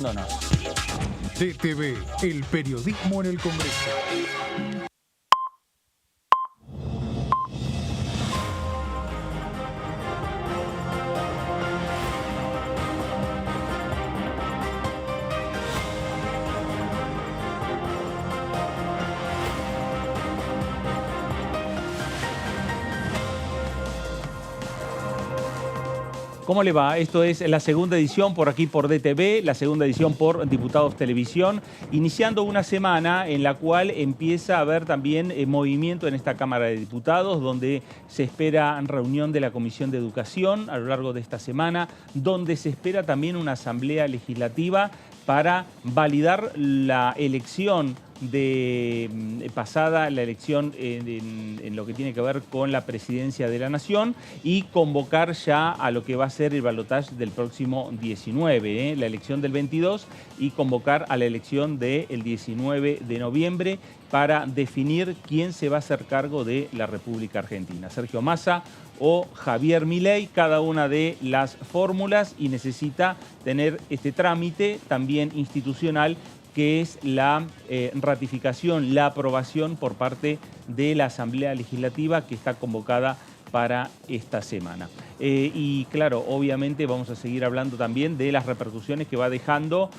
No, no. DTV, el periodismo en el Congreso. ¿Cómo le va? Esto es la segunda edición por aquí por DTV, la segunda edición por Diputados Televisión, iniciando una semana en la cual empieza a haber también movimiento en esta Cámara de Diputados, donde se espera reunión de la Comisión de Educación a lo largo de esta semana, donde se espera también una asamblea legislativa para validar la elección pasada, la elección en lo que tiene que ver con la presidencia de la Nación y convocar ya a lo que va a ser el balotaje del próximo 19, la elección del 22 y convocar a la elección del 19 de noviembre para definir quién se va a hacer cargo de la República Argentina. Sergio Massa o Javier Milei, cada una de las fórmulas, y necesita tener este trámite también institucional que es la ratificación, la aprobación por parte de la Asamblea Legislativa que está convocada para esta semana. Y claro, obviamente vamos a seguir hablando también de las repercusiones que va dejando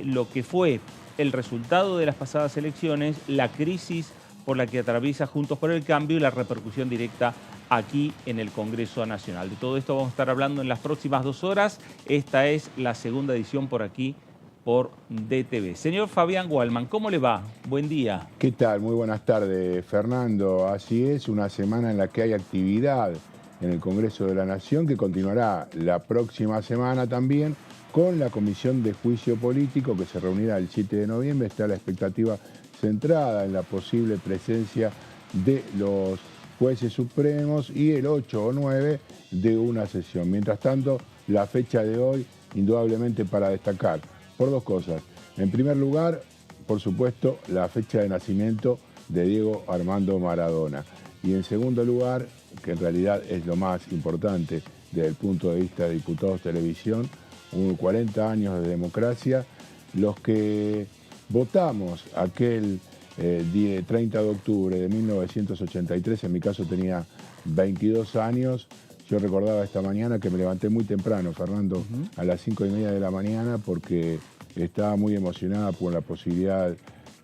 lo que fue el resultado de las pasadas elecciones, la crisis por la que atraviesa Juntos por el Cambio y la repercusión directa aquí en el Congreso Nacional. De todo esto vamos a estar hablando en las próximas 2 horas. Esta es la segunda edición por aquí, por DTV. Señor Fabián Gualman, ¿cómo le va? Buen día. ¿Qué tal? Muy buenas tardes, Fernando. Así es, una semana en la que hay actividad en el Congreso de la Nación que continuará la próxima semana también con la Comisión de Juicio Político que se reunirá el 7 de noviembre. Está la expectativa centrada en la posible presencia de los jueces supremos y el 8 o 9 de una sesión. Mientras tanto, la fecha de hoy, indudablemente para destacar por 2 cosas. En primer lugar, por supuesto, la fecha de nacimiento de Diego Armando Maradona. Y en segundo lugar, que en realidad es lo más importante desde el punto de vista de Diputados Televisión, 40 años de democracia, los que votamos aquel 30 de octubre de 1983, en mi caso tenía 22 años, yo recordaba esta mañana que me levanté muy temprano, Fernando, a las 5:30 de la mañana, porque estaba muy emocionada por la posibilidad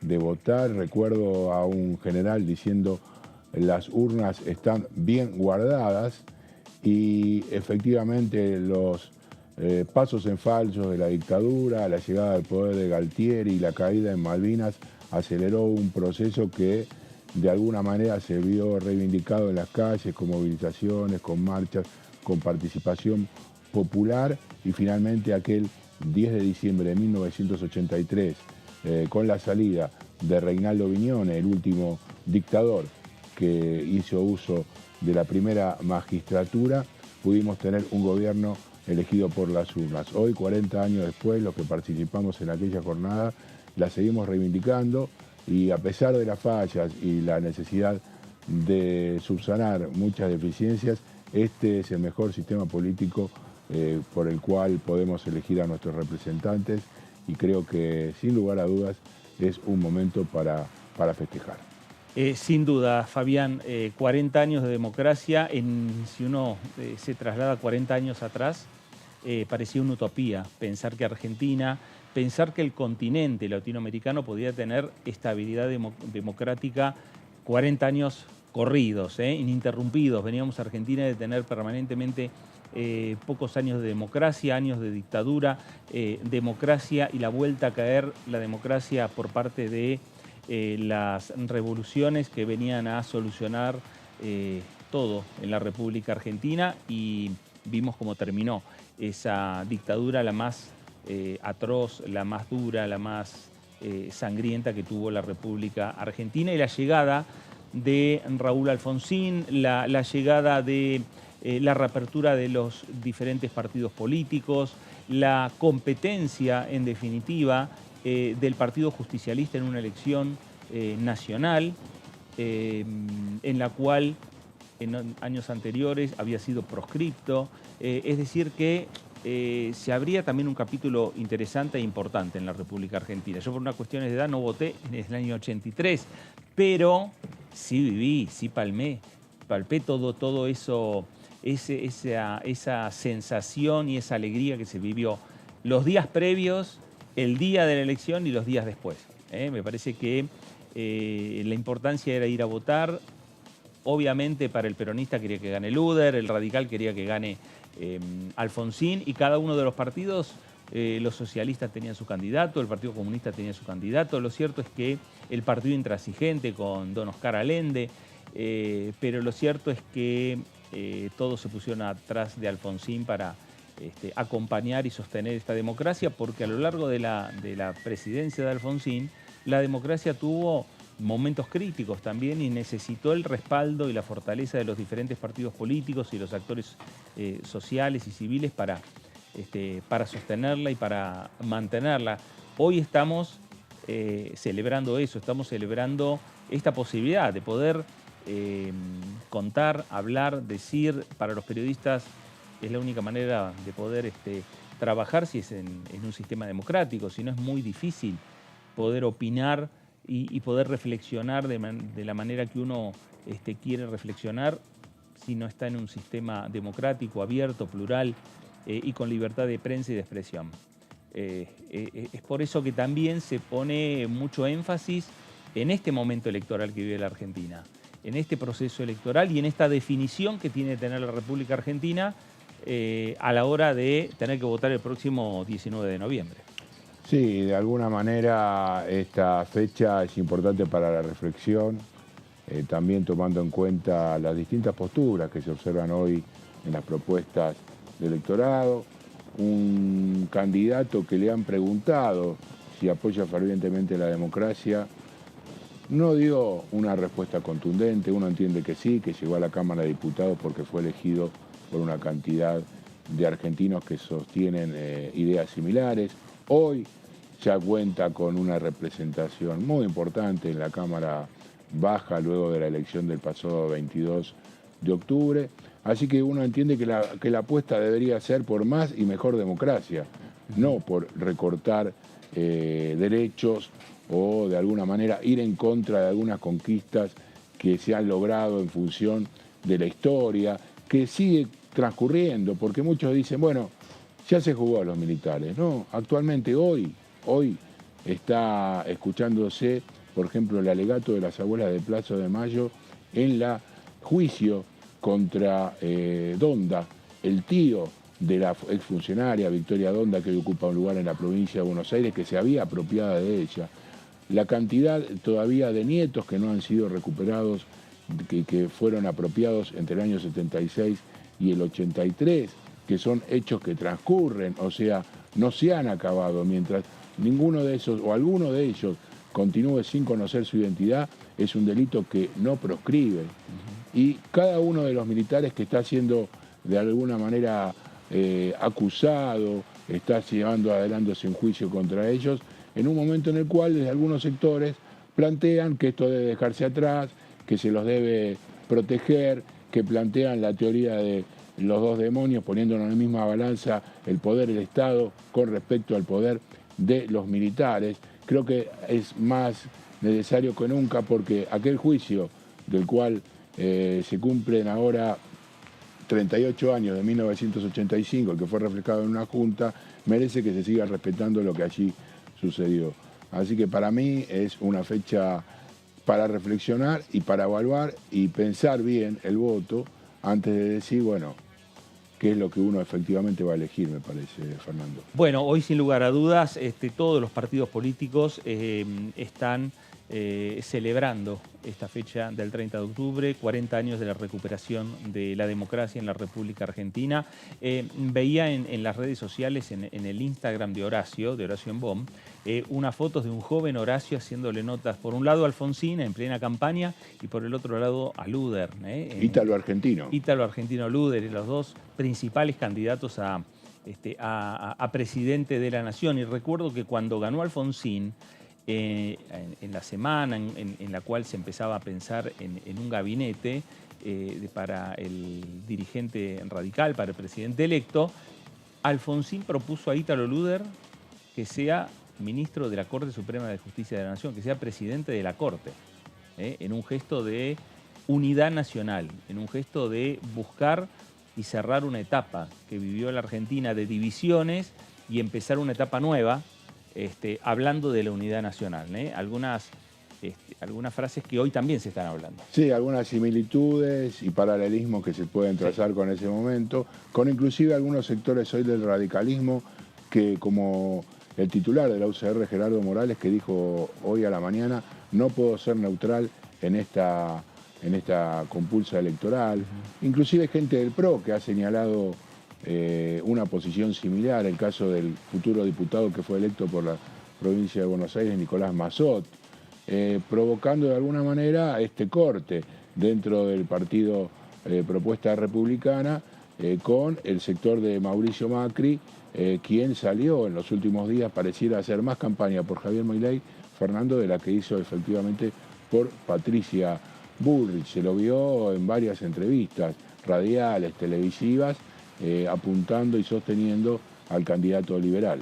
de votar. Recuerdo a un general diciendo las urnas están bien guardadas y efectivamente los pasos en falso de la dictadura, la llegada al poder de Galtieri y la caída en Malvinas aceleró un proceso que de alguna manera se vio reivindicado en las calles, con movilizaciones, con marchas, con participación popular, y finalmente aquel 10 de diciembre de 1983, con la salida de Reinaldo Viñone, el último dictador que hizo uso de la primera magistratura, pudimos tener un gobierno elegido por las urnas. Hoy, 40 años después, los que participamos en aquella jornada, la seguimos reivindicando, y a pesar de las fallas y la necesidad de subsanar muchas deficiencias, este es el mejor sistema político por el cual podemos elegir a nuestros representantes, y creo que sin lugar a dudas es un momento para festejar. Sin duda, Fabián, 40 años de democracia, si uno se traslada 40 años atrás, parecía una utopía pensar que Argentina, pensar que el continente latinoamericano podía tener estabilidad democrática 40 años corridos, ininterrumpidos. Veníamos a Argentina de tener permanentemente pocos años de democracia, años de dictadura, democracia y la vuelta a caer la democracia por parte de las revoluciones que venían a solucionar todo en la República Argentina, y vimos cómo terminó esa dictadura, la más atroz, la más dura, la más sangrienta que tuvo la República Argentina, y la llegada de Raúl Alfonsín, la llegada de la reapertura de los diferentes partidos políticos, la competencia, en definitiva, del Partido Justicialista en una elección nacional, en la cual en años anteriores había sido proscripto. Es decir que se abría también un capítulo interesante e importante en la República Argentina. Yo por unas cuestiones de edad no voté en el año 83, pero sí viví, sí palpé todo eso, esa sensación y esa alegría que se vivió los días previos, el día de la elección y los días después. Me parece que la importancia era ir a votar. Obviamente para el peronista quería que gane Luder, el radical quería que gane Alfonsín, y cada uno de los partidos, los socialistas tenían su candidato, el Partido Comunista tenía su candidato. Lo cierto es que el Partido Intransigente con don Oscar Allende, pero lo cierto es que todos se pusieron atrás de Alfonsín para acompañar y sostener esta democracia, porque a lo largo de la presidencia de Alfonsín, la democracia tuvo momentos críticos también y necesitó el respaldo y la fortaleza de los diferentes partidos políticos y los actores sociales y civiles para sostenerla y para mantenerla. Hoy estamos celebrando eso, estamos celebrando esta posibilidad de poder contar, hablar, decir. Para los periodistas es la única manera de poder trabajar si es en un sistema democrático, si no es muy difícil poder opinar y poder reflexionar de la manera que uno quiere reflexionar si no está en un sistema democrático, abierto, plural y con libertad de prensa y de expresión. Es por eso que también se pone mucho énfasis en este momento electoral que vive la Argentina, en este proceso electoral y en esta definición que tiene que tener la República Argentina a la hora de tener que votar el próximo 19 de noviembre. Sí, de alguna manera esta fecha es importante para la reflexión, también tomando en cuenta las distintas posturas que se observan hoy en las propuestas de electorado. Un candidato que le han preguntado si apoya fervientemente la democracia no dio una respuesta contundente. Uno entiende que sí, que llegó a la Cámara de Diputados porque fue elegido por una cantidad de argentinos que sostienen ideas similares. Hoy ya cuenta con una representación muy importante en la Cámara Baja luego de la elección del pasado 22 de octubre. Así que uno entiende que la apuesta debería ser por más y mejor democracia, no por recortar derechos o de alguna manera ir en contra de algunas conquistas que se han logrado en función de la historia, que sigue transcurriendo, porque muchos dicen, bueno, ya se jugó a los militares. No, actualmente hoy está escuchándose, por ejemplo, el alegato de las abuelas de Plaza de Mayo en la juicio contra Donda, el tío de la exfuncionaria Victoria Donda, que hoy ocupa un lugar en la provincia de Buenos Aires, que se había apropiado de ella. La cantidad todavía de nietos que no han sido recuperados, que fueron apropiados entre el año 76 y el 83, que son hechos que transcurren, o sea, no se han acabado. Mientras ninguno de esos o alguno de ellos continúe sin conocer su identidad, es un delito que no proscribe. Y cada uno de los militares que está siendo de alguna manera acusado, está llevando adelante un juicio contra ellos, en un momento en el cual desde algunos sectores plantean que esto debe dejarse atrás, que se los debe proteger, que plantean la teoría de los dos demonios, poniéndonos en la misma balanza el poder del Estado con respecto al poder de los militares. Creo que es más necesario que nunca, porque aquel juicio del cual se cumplen ahora 38 años, de 1985, el que fue reflejado en una junta, merece que se siga respetando lo que allí sucedió. Así que para mí es una fecha para reflexionar y para evaluar y pensar bien el voto antes de decir, bueno, qué es lo que uno efectivamente va a elegir, me parece, Fernando. Bueno, hoy sin lugar a dudas todos los partidos políticos están celebrando esta fecha del 30 de octubre, 40 años de la recuperación de la democracia en la República Argentina. Veía en las redes sociales, en el Instagram de Horacio Embom, unas fotos de un joven Horacio haciéndole notas, por un lado a Alfonsín en plena campaña y por el otro lado a Luder. Ítalo-argentino. Ítalo-argentino Luder, los dos principales candidatos a presidente de la Nación. Y recuerdo que cuando ganó Alfonsín, en la semana en la cual se empezaba a pensar en un gabinete para el dirigente radical, para el presidente electo, Alfonsín propuso a Ítalo Luder que sea ministro de la Corte Suprema de Justicia de la Nación, que sea presidente de la Corte, en un gesto de unidad nacional, en un gesto de buscar y cerrar una etapa que vivió la Argentina de divisiones y empezar una etapa nueva, hablando de la unidad nacional. Algunas frases que hoy también se están hablando. Sí, algunas similitudes y paralelismos que se pueden trazar con ese momento, con inclusive algunos sectores hoy del radicalismo que, como el titular de la UCR, Gerardo Morales, que dijo hoy a la mañana, no puedo ser neutral en esta compulsa electoral. Inclusive gente del PRO que ha señalado una posición similar, el caso del futuro diputado que fue electo por la provincia de Buenos Aires, Nicolás Mazzot, provocando de alguna manera este corte dentro del partido Propuesta Republicana con el sector de Mauricio Macri, quien salió en los últimos días, pareciera hacer más campaña por Javier Milei, Fernando, de la que hizo efectivamente por Patricia Bullrich. Se lo vio en varias entrevistas radiales, televisivas, apuntando y sosteniendo al candidato liberal.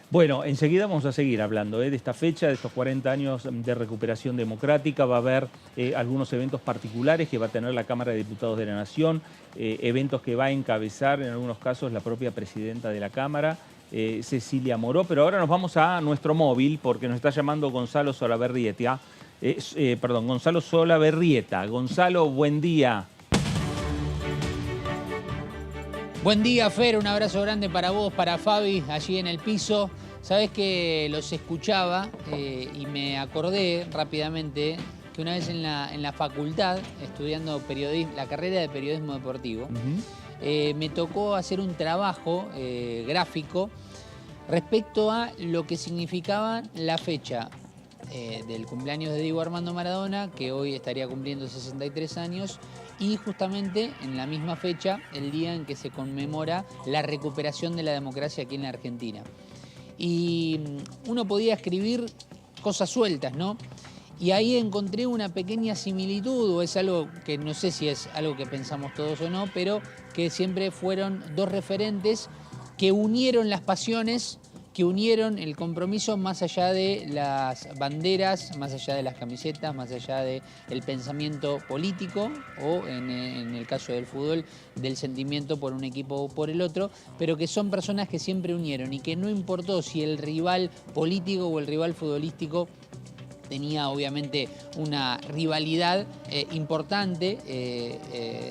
Bueno, enseguida vamos a seguir hablando de esta fecha, de estos 40 años de recuperación democrática. Va a haber algunos eventos particulares que va a tener la Cámara de Diputados de la Nación, eventos que va a encabezar en algunos casos la propia presidenta de la Cámara, Cecilia Moró. Pero ahora nos vamos a nuestro móvil porque nos está llamando Gonzalo Solaberrieta. Gonzalo Solaberrieta. Gonzalo, buen día. Buen día, Fer, un abrazo grande para vos, para Fabi, allí en el piso. Sabés que los escuchaba y me acordé rápidamente que una vez en la facultad, estudiando periodismo, la carrera de periodismo deportivo, me tocó hacer un trabajo gráfico respecto a lo que significaba la fecha del cumpleaños de Diego Armando Maradona, que hoy estaría cumpliendo 63 años, y justamente en la misma fecha, el día en que se conmemora la recuperación de la democracia aquí en la Argentina. Y uno podía escribir cosas sueltas, ¿no? Y ahí encontré una pequeña similitud, o es algo que no sé si es algo que pensamos todos o no, pero que siempre fueron dos referentes que unieron las pasiones, que unieron el compromiso más allá de las banderas, más allá de las camisetas, más allá del pensamiento político o en el caso del fútbol, del sentimiento por un equipo o por el otro, pero que son personas que siempre unieron y que no importó si el rival político o el rival futbolístico tenía obviamente una rivalidad importante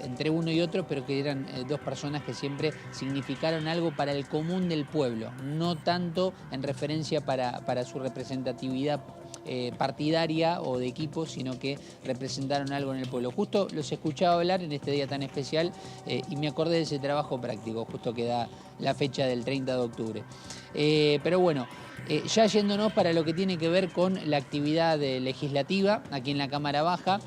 entre uno y otro, pero que eran dos personas que siempre significaron algo para el común del pueblo, no tanto en referencia para su representatividad partidaria o de equipo, sino que representaron algo en el pueblo. Justo los escuchaba hablar en este día tan especial y me acordé de ese trabajo práctico, justo que da la fecha del 30 de octubre. Pero bueno, ya yéndonos para lo que tiene que ver con la actividad legislativa aquí en la Cámara Baja,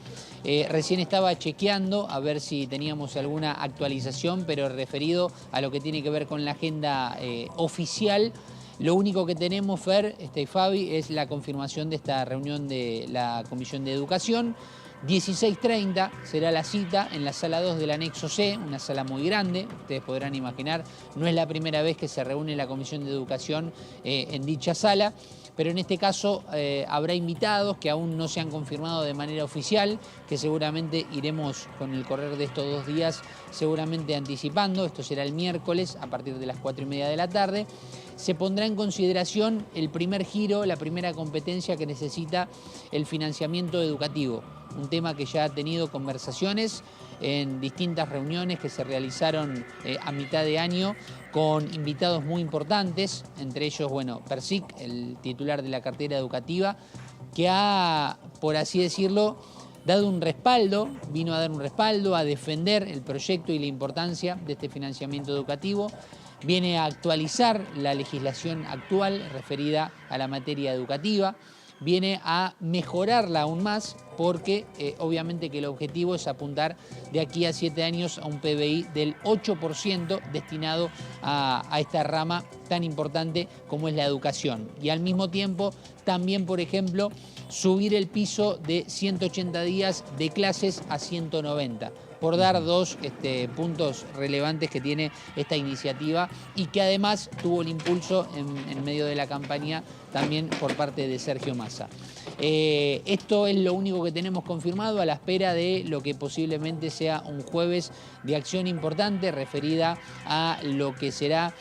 recién estaba chequeando a ver si teníamos alguna actualización, pero referido a lo que tiene que ver con la agenda oficial. Lo único que tenemos, Fer, Fabi, es la confirmación de esta reunión de la Comisión de Educación. 16:30 será la cita en la sala 2 del anexo C, una sala muy grande, ustedes podrán imaginar, no es la primera vez que se reúne la Comisión de Educación en dicha sala, pero en este caso habrá invitados que aún no se han confirmado de manera oficial, que seguramente iremos con el correr de estos 2 días seguramente anticipando. Esto será el miércoles a partir de las 4:30 de la tarde. Se pondrá en consideración el primer giro, la primera competencia que necesita el financiamiento educativo, un tema que ya ha tenido conversaciones en distintas reuniones que se realizaron a mitad de año con invitados muy importantes, entre ellos, bueno, Persic, el titular de la cartera educativa, que ha, por así decirlo, dado un respaldo, vino a dar un respaldo, a defender el proyecto y la importancia de este financiamiento educativo. Viene a actualizar la legislación actual referida a la materia educativa, viene a mejorarla aún más porque obviamente que el objetivo es apuntar de aquí a 7 años a un PBI del 8% destinado a esta rama tan importante como es la educación. Y al mismo tiempo también, por ejemplo, subir el piso de 180 días de clases a 190. por dar dos puntos relevantes que tiene esta iniciativa y que además tuvo el impulso en medio de la campaña también por parte de Sergio Massa. Esto es lo único que tenemos confirmado a la espera de lo que posiblemente sea un jueves de acción importante referida a lo que será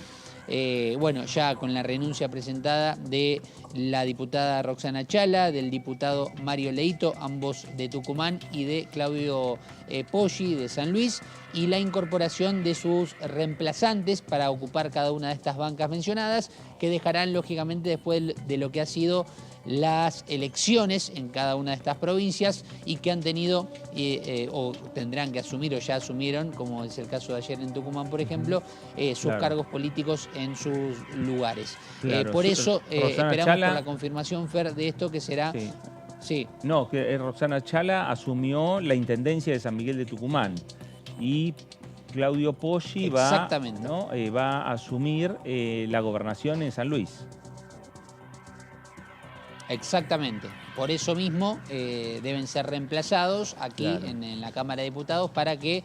bueno, ya con la renuncia presentada de la diputada Roxana Chala, del diputado Mario Leito, ambos de Tucumán, y de Claudio Poggi de San Luis, y la incorporación de sus reemplazantes para ocupar cada una de estas bancas mencionadas, que dejarán lógicamente después de lo que ha sido las elecciones en cada una de estas provincias y que han tenido o tendrán que asumir o ya asumieron, como es el caso de ayer en Tucumán, por ejemplo, sus cargos políticos en sus lugares. Claro. Por eso esperamos Chala, por la confirmación, Fer, de esto que será... Sí. Sí. No, que Roxana Chala asumió la Intendencia de San Miguel de Tucumán y Claudio Poggi va a asumir la gobernación en San Luis. Exactamente. Por eso mismo deben ser reemplazados aquí en la Cámara de Diputados para que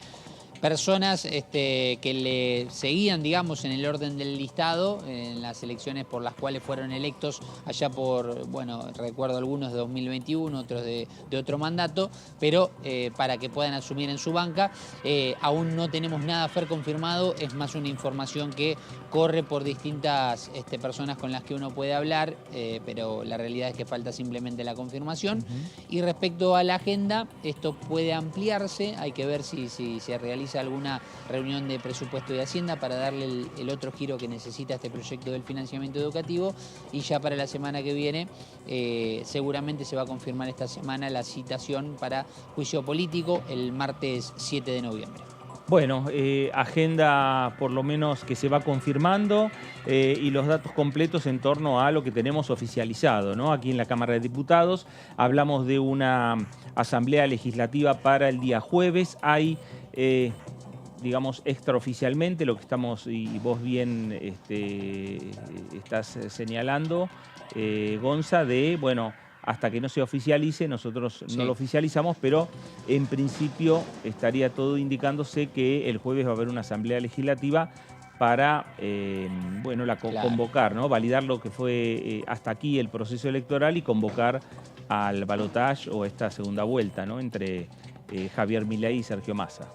personas que le seguían, digamos, en el orden del listado, en las elecciones por las cuales fueron electos allá por, bueno, recuerdo algunos de 2021, otros de otro mandato, pero para que puedan asumir en su banca. Aún no tenemos nada, Fer, confirmado, es más una información que corre por distintas personas con las que uno puede hablar, pero la realidad es que falta simplemente la confirmación. Y respecto a la agenda, esto puede ampliarse, hay que ver si se realiza alguna reunión de presupuesto y Hacienda para darle el otro giro que necesita este proyecto del financiamiento educativo, y ya para la semana que viene seguramente se va a confirmar esta semana la citación para juicio político el martes 7 de noviembre. Bueno, agenda por lo menos que se va confirmando y los datos completos en torno a lo que tenemos oficializado, ¿no? Aquí en la Cámara de Diputados hablamos de una asamblea legislativa para el día jueves. Hay, digamos, extraoficialmente lo que estamos, y vos bien estás señalando, Gonza, de, bueno, hasta que no se oficialice, nosotros no lo oficializamos, pero en principio estaría todo indicándose que el jueves va a haber una asamblea legislativa para bueno, convocar, ¿no? Validar lo que fue hasta aquí el proceso electoral y convocar al balotaje o esta segunda vuelta, ¿no? Entre Javier Milei y Sergio Massa.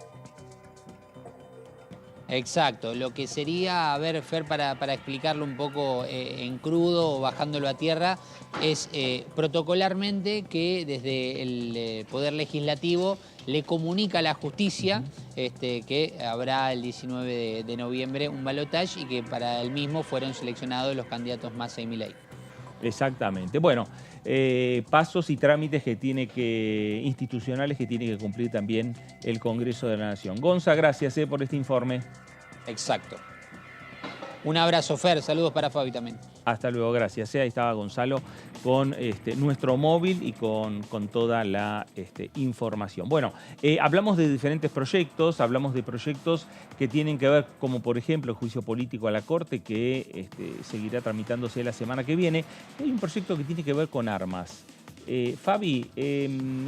Exacto, lo que sería, a ver, Fer, para explicarlo un poco en crudo o bajándolo a tierra, es protocolarmente que desde el Poder Legislativo le comunica a la justicia que habrá el 19 de noviembre un balotaje y que para el mismo fueron seleccionados los candidatos Massa y Milei. Exactamente. Bueno, pasos y trámites institucionales que tiene que cumplir también el Congreso de la Nación. Gonza, gracias por este informe. Exacto. Un abrazo, Fer. Saludos para Fabi también. Hasta luego, gracias. Ahí estaba Gonzalo con nuestro móvil y con toda la información. Bueno, hablamos de diferentes proyectos, hablamos de proyectos que tienen que ver, como por ejemplo el juicio político a la Corte, que seguirá tramitándose la semana que viene. Hay un proyecto que tiene que ver con armas. Fabi,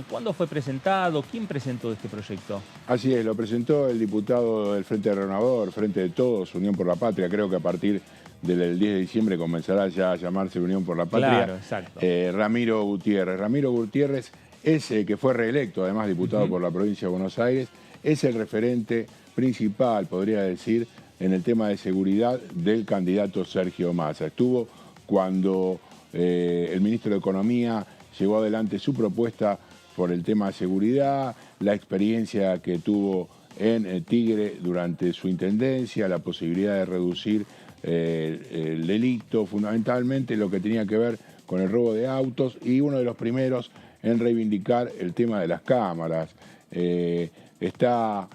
¿cuándo fue presentado? ¿Quién presentó este proyecto? Así es, lo presentó el diputado del Frente Renovador, Frente de Todos, Unión por la Patria. Creo que a partir del 10 de diciembre comenzará ya a llamarse Unión por la Patria. Claro, exacto. Ramiro Gutiérrez. Ramiro Gutiérrez es que fue reelecto, además diputado por la provincia de Buenos Aires, es el referente principal, podría decir, en el tema de seguridad del candidato Sergio Massa. Estuvo cuando el ministro de Economía llevó adelante su propuesta por el tema de seguridad, la experiencia que tuvo en Tigre durante su intendencia, la posibilidad de reducir el delito, fundamentalmente lo que tenía que ver con el robo de autos, y uno de los primeros en reivindicar el tema de las cámaras. Está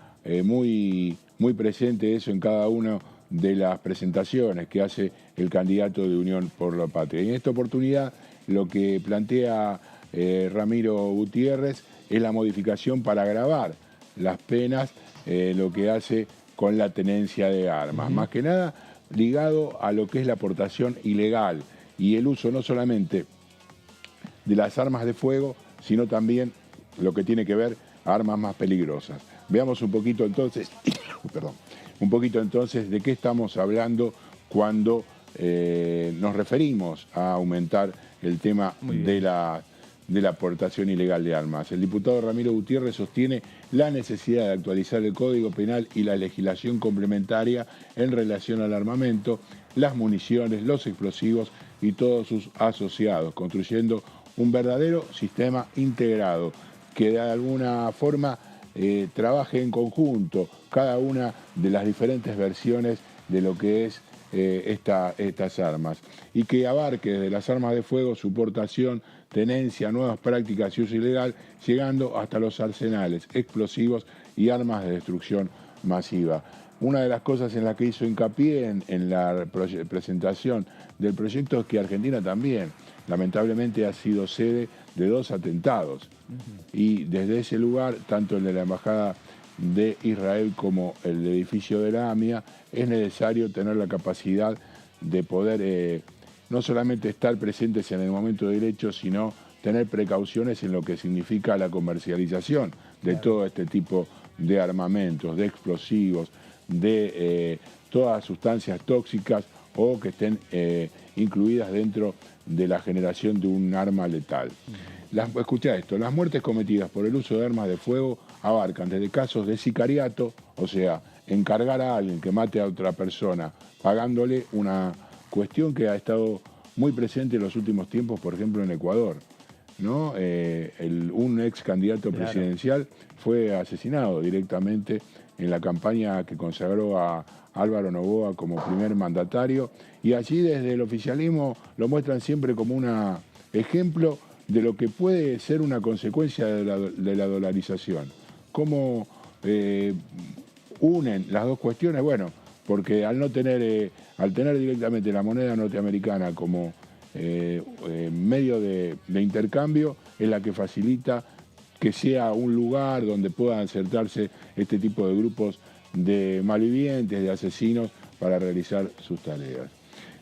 muy presente eso en cada una de las presentaciones que hace el candidato de Unión por la Patria. Y en esta oportunidad lo que plantea Ramiro Gutiérrez es la modificación para agravar las penas, lo que hace con la tenencia de armas. Más que nada ligado a lo que es la aportación ilegal y el uso no solamente de las armas de fuego, sino también lo que tiene que ver a armas más peligrosas. Veamos un poquito entonces, perdón, un poquito entonces de qué estamos hablando cuando nos referimos a aumentar el tema de la aportación ilegal de armas. El diputado Ramiro Gutiérrez sostiene la necesidad de actualizar el Código Penal y la legislación complementaria en relación al armamento, las municiones, los explosivos y todos sus asociados, construyendo un verdadero sistema integrado que de alguna forma trabaje en conjunto cada una de las diferentes versiones de lo que es estas armas y que abarque desde las armas de fuego su portación, tenencia, nuevas prácticas y uso ilegal, llegando hasta los arsenales, explosivos y armas de destrucción masiva. Una de las cosas en las que hizo hincapié en la presentación del proyecto es que Argentina también, lamentablemente, ha sido sede de 2 atentados. Y desde ese lugar, tanto el de la Embajada de Israel como el edificio de la AMIA, es necesario tener la capacidad de poder no solamente estar presentes en el momento de derecho, sino tener precauciones en lo que significa la comercialización de todo este tipo de armamentos, de explosivos, de todas sustancias tóxicas o que estén incluidas dentro de la generación de un arma letal. Escucha esto, las muertes cometidas por el uso de armas de fuego abarcan desde casos de sicariato, o sea, encargar a alguien que mate a otra persona pagándole, una cuestión que ha estado muy presente en los últimos tiempos, por ejemplo en Ecuador, ¿no? Un ex candidato presidencial fue asesinado directamente en la campaña que consagró a Álvaro Noboa como primer mandatario, y allí desde el oficialismo lo muestran siempre como un ejemplo de lo que puede ser una consecuencia de la dolarización. ¿Cómo unen las dos cuestiones? Bueno, porque al tener directamente la moneda norteamericana como medio de intercambio, es la que facilita que sea un lugar donde puedan insertarse este tipo de grupos de malvivientes, de asesinos, para realizar sus tareas.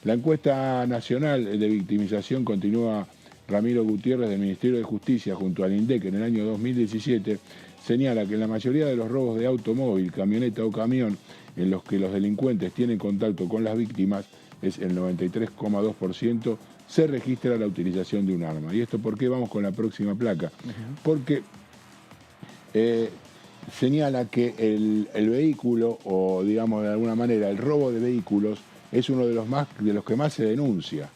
La encuesta nacional de victimización continúa. Ramiro Gutiérrez del Ministerio de Justicia junto al INDEC en el año 2017 señala que en la mayoría de los robos de automóvil, camioneta o camión en los que los delincuentes tienen contacto con las víctimas, es el 93,2%, se registra la utilización de un arma. ¿Y esto por qué? Vamos con la próxima placa. Porque señala que el vehículo, o digamos de alguna manera el robo de vehículos, es uno de los que más se denuncia.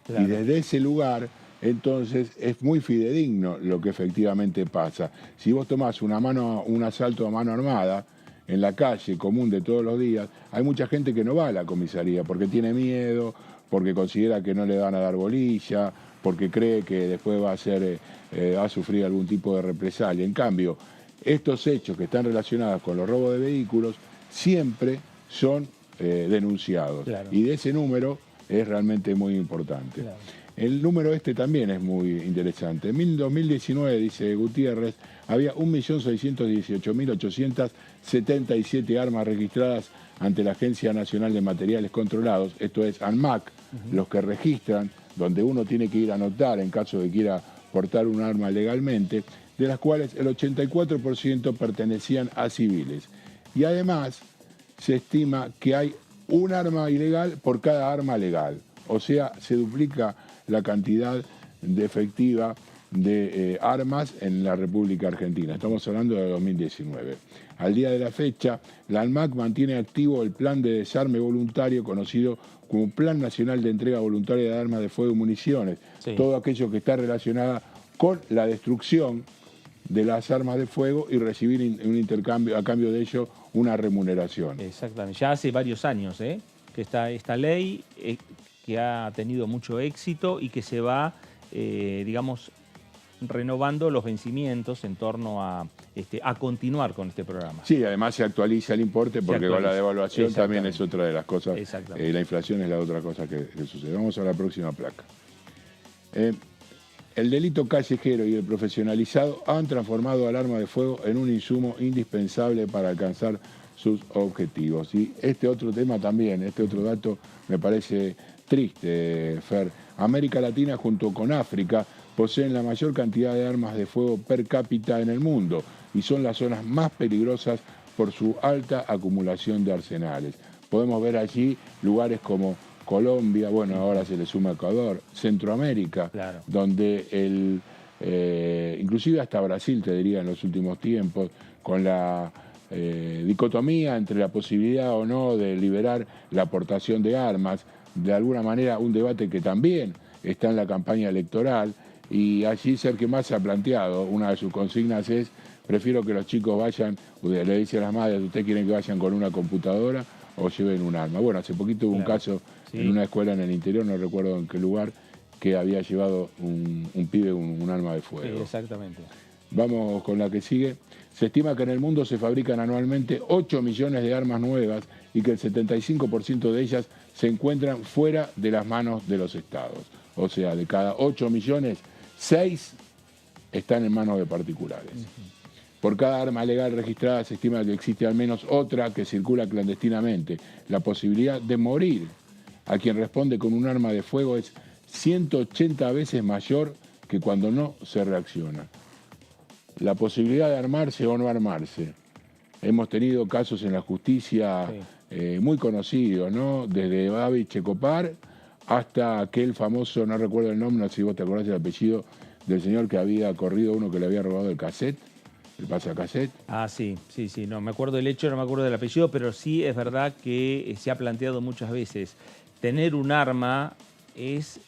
Claro. Y desde ese lugar, entonces, es muy fidedigno lo que efectivamente pasa. Si vos tomás un asalto a mano armada en la calle común de todos los días, hay mucha gente que no va a la comisaría porque tiene miedo, porque considera que no le van a dar bolilla, porque cree que después va a sufrir algún tipo de represalia. En cambio, estos hechos que están relacionados con los robos de vehículos siempre son denunciados. Claro. Y de ese número es realmente muy importante. Claro. El número también es muy interesante. En 2019, dice Gutiérrez, había 1.618.877 armas registradas ante la Agencia Nacional de Materiales Controlados, esto es ANMAC, los que registran, donde uno tiene que ir a anotar en caso de quiera portar un arma legalmente, de las cuales el 84% pertenecían a civiles. Y además se estima que hay un arma ilegal por cada arma legal, o sea, se duplica la cantidad efectiva de armas en la República Argentina. Estamos hablando de 2019. Al día de la fecha, la ANMAC mantiene activo el plan de desarme voluntario conocido como Plan Nacional de Entrega Voluntaria de Armas de Fuego y Municiones. Sí. Todo aquello que está relacionado con la destrucción de las armas de fuego y recibir un intercambio, a cambio de ello, una remuneración. Exactamente. Ya hace varios años que está esta ley, que ha tenido mucho éxito y que se va, digamos, renovando los vencimientos en torno a continuar con este programa. Sí, además se actualiza el importe porque con la devaluación también es otra de las cosas. La inflación es la otra cosa que sucede. Vamos a la próxima placa. El delito callejero y el profesionalizado han transformado al arma de fuego en un insumo indispensable para alcanzar sus objetivos. Y este otro tema también, este otro dato me parece triste, Fer. América Latina junto con África poseen la mayor cantidad de armas de fuego per cápita en el mundo. y son las zonas más peligrosas por su alta acumulación de arsenales. Podemos ver allí lugares como Colombia, bueno, ahora se le suma Ecuador, Centroamérica, claro, donde inclusive hasta Brasil, te diría, en los últimos tiempos, con la dicotomía entre la posibilidad o no de liberar la aportación de armas, de alguna manera un debate que también está en la campaña electoral, y allí Sergio Massa ha planteado, una de sus consignas es: prefiero que los chicos vayan, le dice a las madres, ¿ustedes quieren que vayan con una computadora o lleven un arma? Bueno, hace poquito hubo un caso en una escuela en el interior, no recuerdo en qué lugar, que había llevado un pibe un arma de fuego. Sí, exactamente. Vamos con la que sigue. Se estima que en el mundo se fabrican anualmente 8 millones de armas nuevas y que el 75% de ellas se encuentran fuera de las manos de los estados. O sea, de cada 8 millones, 6 están en manos de particulares. Por cada arma legal registrada se estima que existe al menos otra que circula clandestinamente. La posibilidad de morir a quien responde con un arma de fuego es 180 veces mayor que cuando no se reacciona. La posibilidad de armarse o no armarse. Hemos tenido casos en la justicia muy conocidos, ¿no? Desde Babi Checopar hasta aquel famoso, no recuerdo el nombre, no sé si vos te acordás del apellido, del señor que había corrido uno que le había robado el cassette, el pasacassette. Ah, sí, no me acuerdo del hecho, no me acuerdo del apellido, pero sí es verdad que se ha planteado muchas veces. Tener un arma es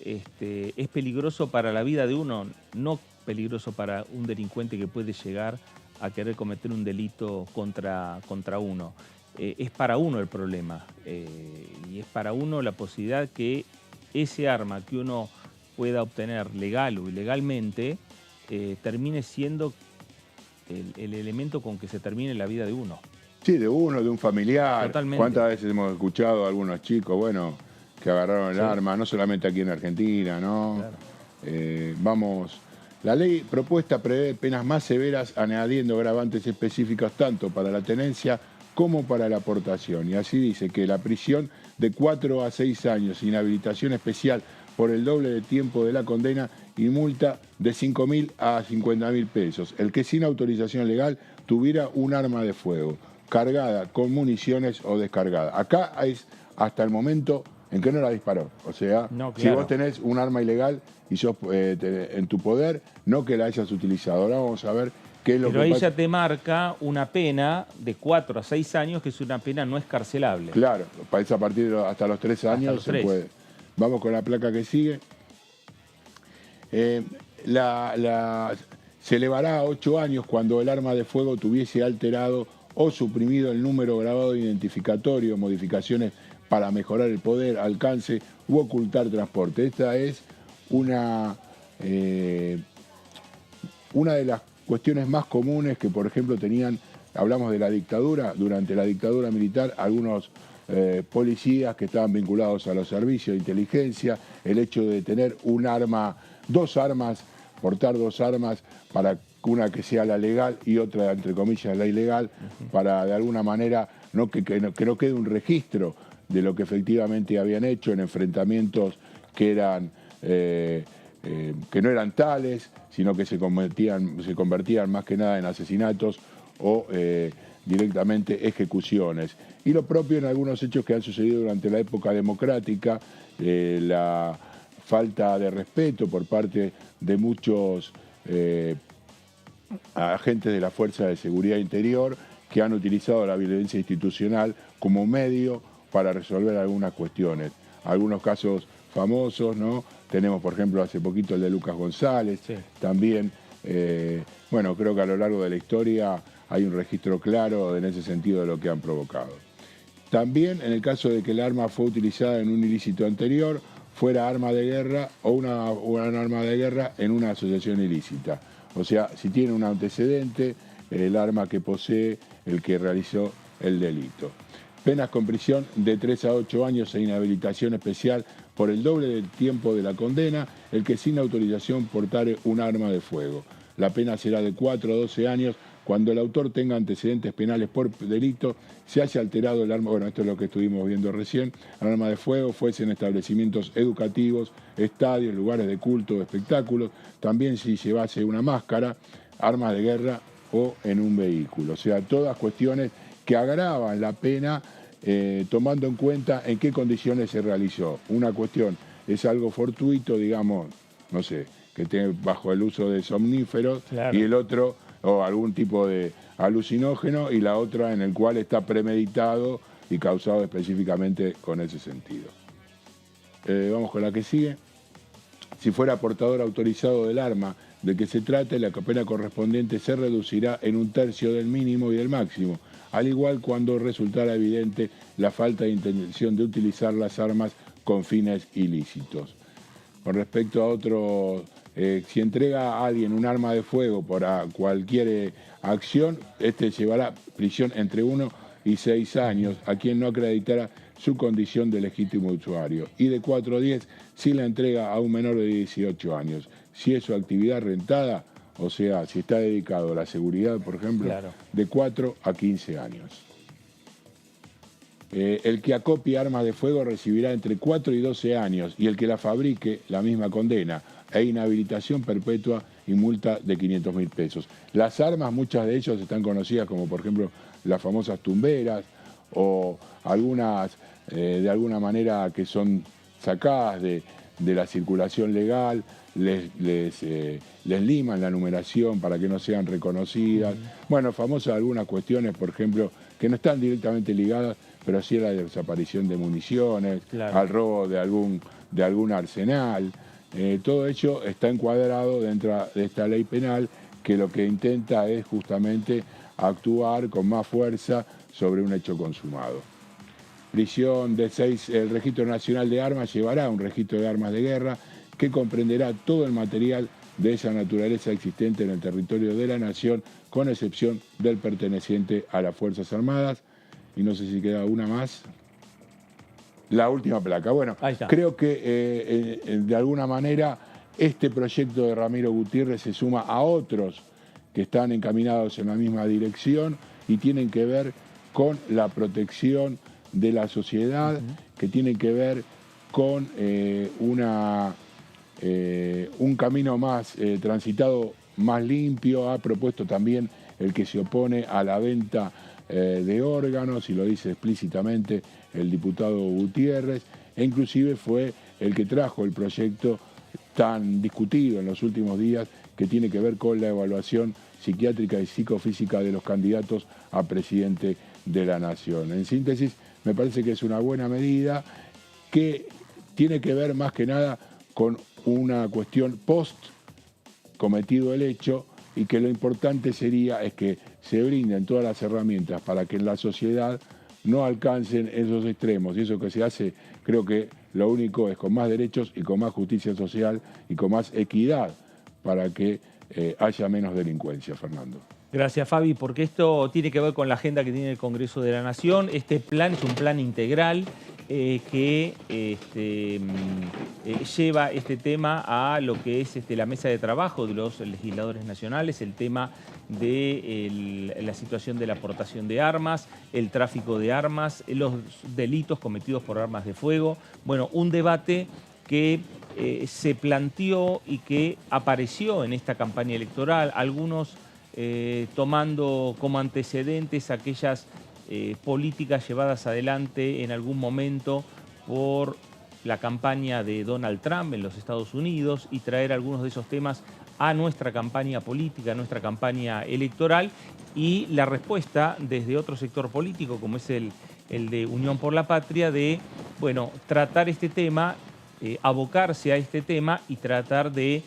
peligroso para la vida de uno, no peligroso para un delincuente que puede llegar a querer cometer un delito contra uno. Es para uno el problema, y es para uno la posibilidad que ese arma que uno pueda obtener legal o ilegalmente termine siendo el elemento con que se termine la vida de uno. Sí, de uno, de un familiar. Totalmente. ¿Cuántas veces hemos escuchado a algunos chicos, bueno, que agarraron el arma, no solamente aquí en Argentina, ¿no? Claro. La ley propuesta prevé penas más severas, añadiendo agravantes específicas tanto para la tenencia como para la aportación. Y así dice que la prisión de 4 a 6 años, inhabilitación especial por el doble de tiempo de la condena y multa de 5.000 a 50.000 pesos. El que sin autorización legal tuviera un arma de fuego, cargada con municiones o descargada. Acá es hasta el momento en que no la disparó. O sea, no, claro, si vos tenés un arma ilegal y sos en tu poder, no que la hayas utilizado. Ahora vamos a ver qué es lo que pasa. Pero ahí ya te marca una pena de 4 a 6 años, que es una pena no escarcelable. Claro, a partir de hasta los 3 años se puede. Vamos con la placa que sigue. Se elevará a 8 años cuando el arma de fuego tuviese alterado o suprimido el número grabado identificatorio, modificaciones para mejorar el poder, alcance u ocultar transporte. Esta es una de las cuestiones más comunes que, por ejemplo, hablamos de la dictadura, durante la dictadura militar, algunos policías que estaban vinculados a los servicios de inteligencia, el hecho de tener un arma, 2 armas, portar 2 armas, para una que sea la legal y otra, entre comillas, la ilegal, para de alguna manera que no quede un registro de lo que efectivamente habían hecho en enfrentamientos que no eran tales, sino que se convertían más que nada en asesinatos o directamente ejecuciones. Y lo propio en algunos hechos que han sucedido durante la época democrática, la falta de respeto por parte de muchos agentes de la Fuerza de Seguridad Interior que han utilizado la violencia institucional como medio para resolver algunas cuestiones. Algunos casos famosos, ¿no? Tenemos, por ejemplo, hace poquito el de Lucas González. Sí. También, bueno, creo que a lo largo de la historia hay un registro claro en ese sentido de lo que han provocado. También, en el caso de que el arma fue utilizada en un ilícito anterior, fuera arma de guerra o una arma de guerra en una asociación ilícita. O sea, si tiene un antecedente, el arma que posee el que realizó el delito. Penas con prisión de 3 a 8 años e inhabilitación especial por el doble del tiempo de la condena, el que sin autorización portare un arma de fuego. La pena será de 4 a 12 años cuando el autor tenga antecedentes penales por delito, se haya alterado el arma, bueno, esto es lo que estuvimos viendo recién, el arma de fuego fuese en establecimientos educativos, estadios, lugares de culto, espectáculos, también si llevase una máscara, armas de guerra o en un vehículo. O sea, todas cuestiones que agravan la pena tomando en cuenta en qué condiciones se realizó. Una cuestión es algo fortuito, digamos, no sé, que esté bajo el uso de somníferos, Claro. y el otro, o algún tipo de alucinógeno, y la otra en el cual está premeditado y causado específicamente con ese sentido. Vamos con la que sigue. Si fuera portador autorizado del arma de que se trate, la pena correspondiente se reducirá en 1/3 del mínimo y del máximo, al igual cuando resultara evidente la falta de intención de utilizar las armas con fines ilícitos. Con respecto a otro, si entrega a alguien un arma de fuego para cualquier acción, llevará prisión entre 1 y 6 años a quien no acreditara su condición de legítimo usuario, y de 4 a 10 si la entrega a un menor de 18 años. Si es su actividad rentada, o sea, si está dedicado a la seguridad, por ejemplo, Claro. de 4 a 15 años. El que acopie armas de fuego recibirá entre 4 y 12 años, y el que la fabrique, la misma condena, e inhabilitación perpetua y multa de 500.000 pesos. Las armas, muchas de ellas están conocidas como, por ejemplo, las famosas tumberas, o algunas, de alguna manera, que son sacadas de la circulación legal, les liman la numeración para que no sean reconocidas. Bueno, famosas algunas cuestiones, por ejemplo, que no están directamente ligadas, pero sí a la desaparición de municiones, Claro. al robo de algún arsenal. Todo ello está encuadrado dentro de esta ley penal, que lo que intenta es justamente actuar con más fuerza sobre un hecho consumado. Prisión de 6, el Registro Nacional de Armas llevará un registro de armas de guerra que comprenderá todo el material de esa naturaleza existente en el territorio de la Nación, con excepción del perteneciente a las Fuerzas Armadas. Y no sé si queda una más. La última placa. Bueno, Ahí está. creo que de alguna manera este proyecto de Ramiro Gutiérrez se suma a otros que están encaminados en la misma dirección y tienen que ver con la protección de la sociedad, que tienen que ver con un camino más transitado, más limpio. Ha propuesto también el que se opone a la venta de órganos, y lo dice explícitamente el diputado Gutiérrez, e inclusive fue el que trajo el proyecto tan discutido en los últimos días, que tiene que ver con la evaluación psiquiátrica y psicofísica de los candidatos a presidente de la Nación. En síntesis, me parece que es una buena medida que tiene que ver más que nada con una cuestión post cometido el hecho, y que lo importante sería es que se brinden todas las herramientas para que en la sociedad no alcancen esos extremos. Y eso que se hace, creo que lo único es con más derechos y con más justicia social y con más equidad, para que haya menos delincuencia, Fernando. Gracias, Fabi, porque esto tiene que ver con la agenda que tiene el Congreso de la Nación. Este plan es un plan integral que lleva este tema a lo que es la mesa de trabajo de los legisladores nacionales, el tema de la situación de la aportación de armas, el tráfico de armas, los delitos cometidos por armas de fuego. Bueno, un debate que se planteó y que apareció en esta campaña electoral, algunos tomando como antecedentes aquellas políticas llevadas adelante en algún momento por la campaña de Donald Trump en los Estados Unidos, y traer algunos de esos temas a nuestra campaña política, a nuestra campaña electoral, y la respuesta desde otro sector político, como es el de Unión por la Patria, de, bueno, tratar este tema, abocarse a este tema y tratar de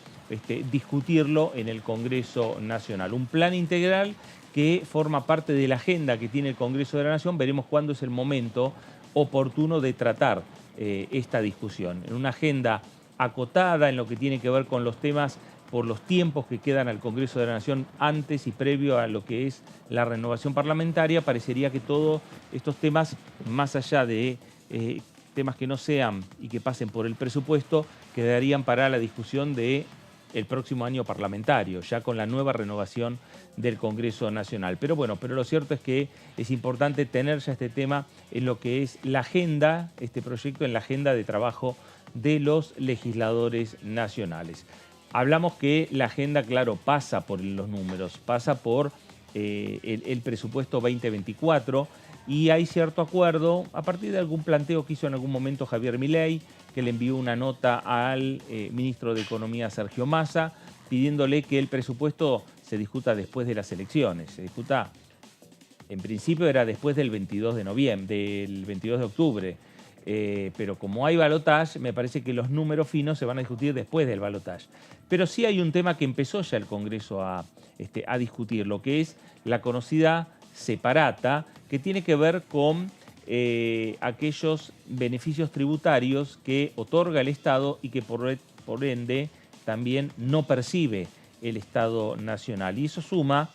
discutirlo en el Congreso Nacional. Un plan integral que forma parte de la agenda que tiene el Congreso de la Nación. Veremos cuándo es el momento oportuno de tratar esta discusión. En una agenda acotada en lo que tiene que ver con los temas por los tiempos que quedan al Congreso de la Nación antes y previo a lo que es la renovación parlamentaria, parecería que todos estos temas, más allá de temas que no sean y que pasen por el presupuesto, quedarían para la discusión de el próximo año parlamentario, ya con la nueva renovación del Congreso Nacional. Pero bueno, lo cierto es que es importante tener ya este tema en lo que es la agenda, este proyecto en la agenda de trabajo de los legisladores nacionales. Hablamos que la agenda, claro, pasa por los números, pasa por el presupuesto 2024, y hay cierto acuerdo a partir de algún planteo que hizo en algún momento Javier Milei, que le envió una nota al ministro de Economía Sergio Massa, pidiéndole que el presupuesto se discuta después de las elecciones. Se discuta, en principio era después del 22 de noviembre, del 22 de octubre, pero como hay balotaje, me parece que los números finos se van a discutir después del balotaje. Pero sí hay un tema que empezó ya el Congreso a discutir, lo que es la conocida separata, que tiene que ver con aquellos beneficios tributarios que otorga el Estado y que por ende también no percibe el Estado Nacional. Y eso suma,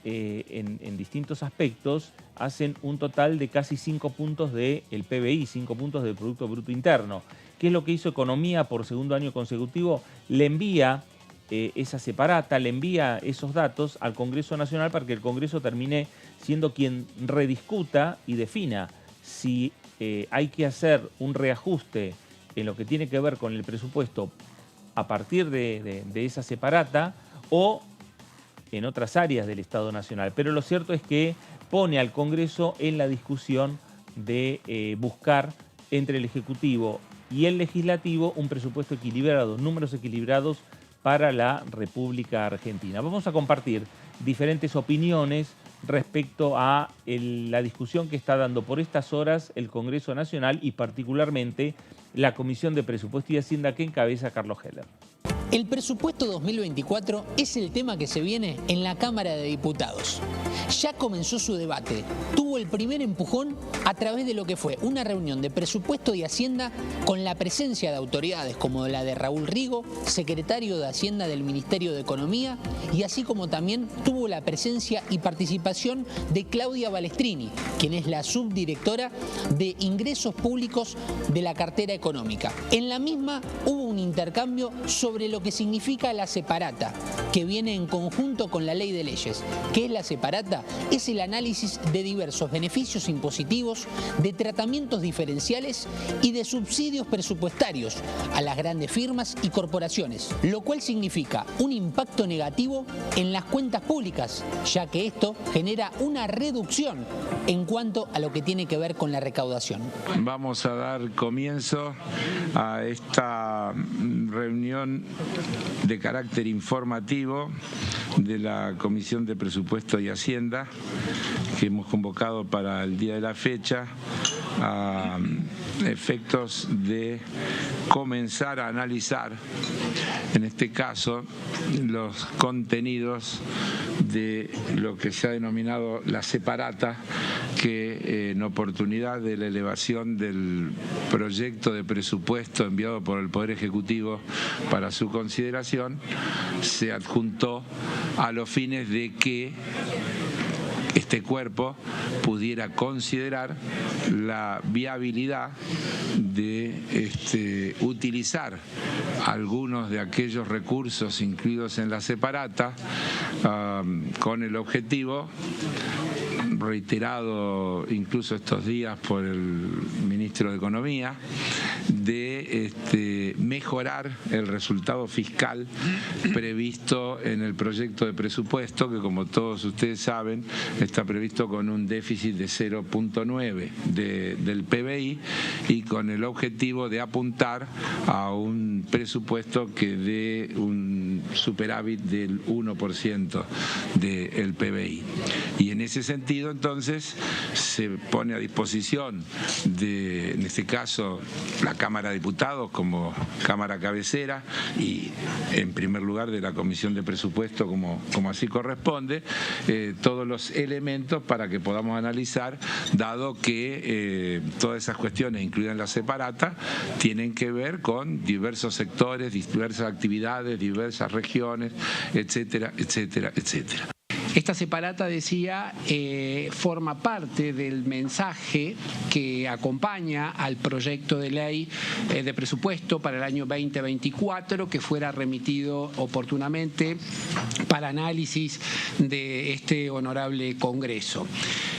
en distintos aspectos, hacen un total de casi 5 puntos del PBI, 5 puntos del Producto Bruto Interno. ¿Qué es lo que hizo Economía por segundo año consecutivo? Le envía esa separata, le envía esos datos al Congreso Nacional para que el Congreso termine siendo quien rediscuta y defina si hay que hacer un reajuste en lo que tiene que ver con el presupuesto a partir de esa separata o en otras áreas del Estado Nacional. Pero lo cierto es que pone al Congreso en la discusión de buscar entre el Ejecutivo y el Legislativo un presupuesto equilibrado, números equilibrados para la República Argentina. Vamos a compartir diferentes opiniones respecto a la discusión que está dando por estas horas el Congreso Nacional y particularmente la Comisión de Presupuesto y Hacienda que encabeza Carlos Heller. El presupuesto 2024 es el tema que se viene en la Cámara de Diputados. Ya comenzó su debate. Tuvo el primer empujón a través de lo que fue una reunión de presupuesto y Hacienda con la presencia de autoridades como la de Raúl Rigo, secretario de Hacienda del Ministerio de Economía, y así como también tuvo la presencia y participación de Claudia Balestrini, quien es la subdirectora de Ingresos Públicos de la Cartera Económica. En la misma hubo un intercambio sobre lo que significa la separata, que viene en conjunto con la ley de leyes. ¿Qué es la separata? Es el análisis de diversos beneficios impositivos, de tratamientos diferenciales y de subsidios presupuestarios a las grandes firmas y corporaciones, lo cual significa un impacto negativo en las cuentas públicas, ya que esto genera una reducción en cuanto a lo que tiene que ver con la recaudación. Vamos a dar comienzo a esta reunión de carácter informativo de la Comisión de Presupuesto y Hacienda que hemos convocado para el día de la fecha a efectos de comenzar a analizar, en este caso, los contenidos de lo que se ha denominado la separata, que en oportunidad de la elevación del proyecto de presupuesto enviado por el Poder Ejecutivo para su consideración, se adjuntó a los fines de que este cuerpo pudiera considerar la viabilidad de utilizar algunos de aquellos recursos incluidos en la separata con el objetivo, reiterado incluso estos días por el ministro de Economía, de mejorar el resultado fiscal previsto en el proyecto de presupuesto, que como todos ustedes saben está previsto con un déficit de 0,9 del PBI y con el objetivo de apuntar a un presupuesto que dé un superávit del 1% del PBI. Y en ese sentido entonces se pone a disposición de, en este caso, la Cámara de Diputados como Cámara cabecera y en primer lugar de la Comisión de Presupuesto como así corresponde, todos los elementos para que podamos analizar, dado que todas esas cuestiones, incluidas en la separata, tienen que ver con diversos sectores, diversas actividades, diversas regiones, etcétera, etcétera, etcétera. Esta separata, decía, forma parte del mensaje que acompaña al proyecto de ley de presupuesto para el año 2024, que fuera remitido oportunamente para análisis de este honorable Congreso.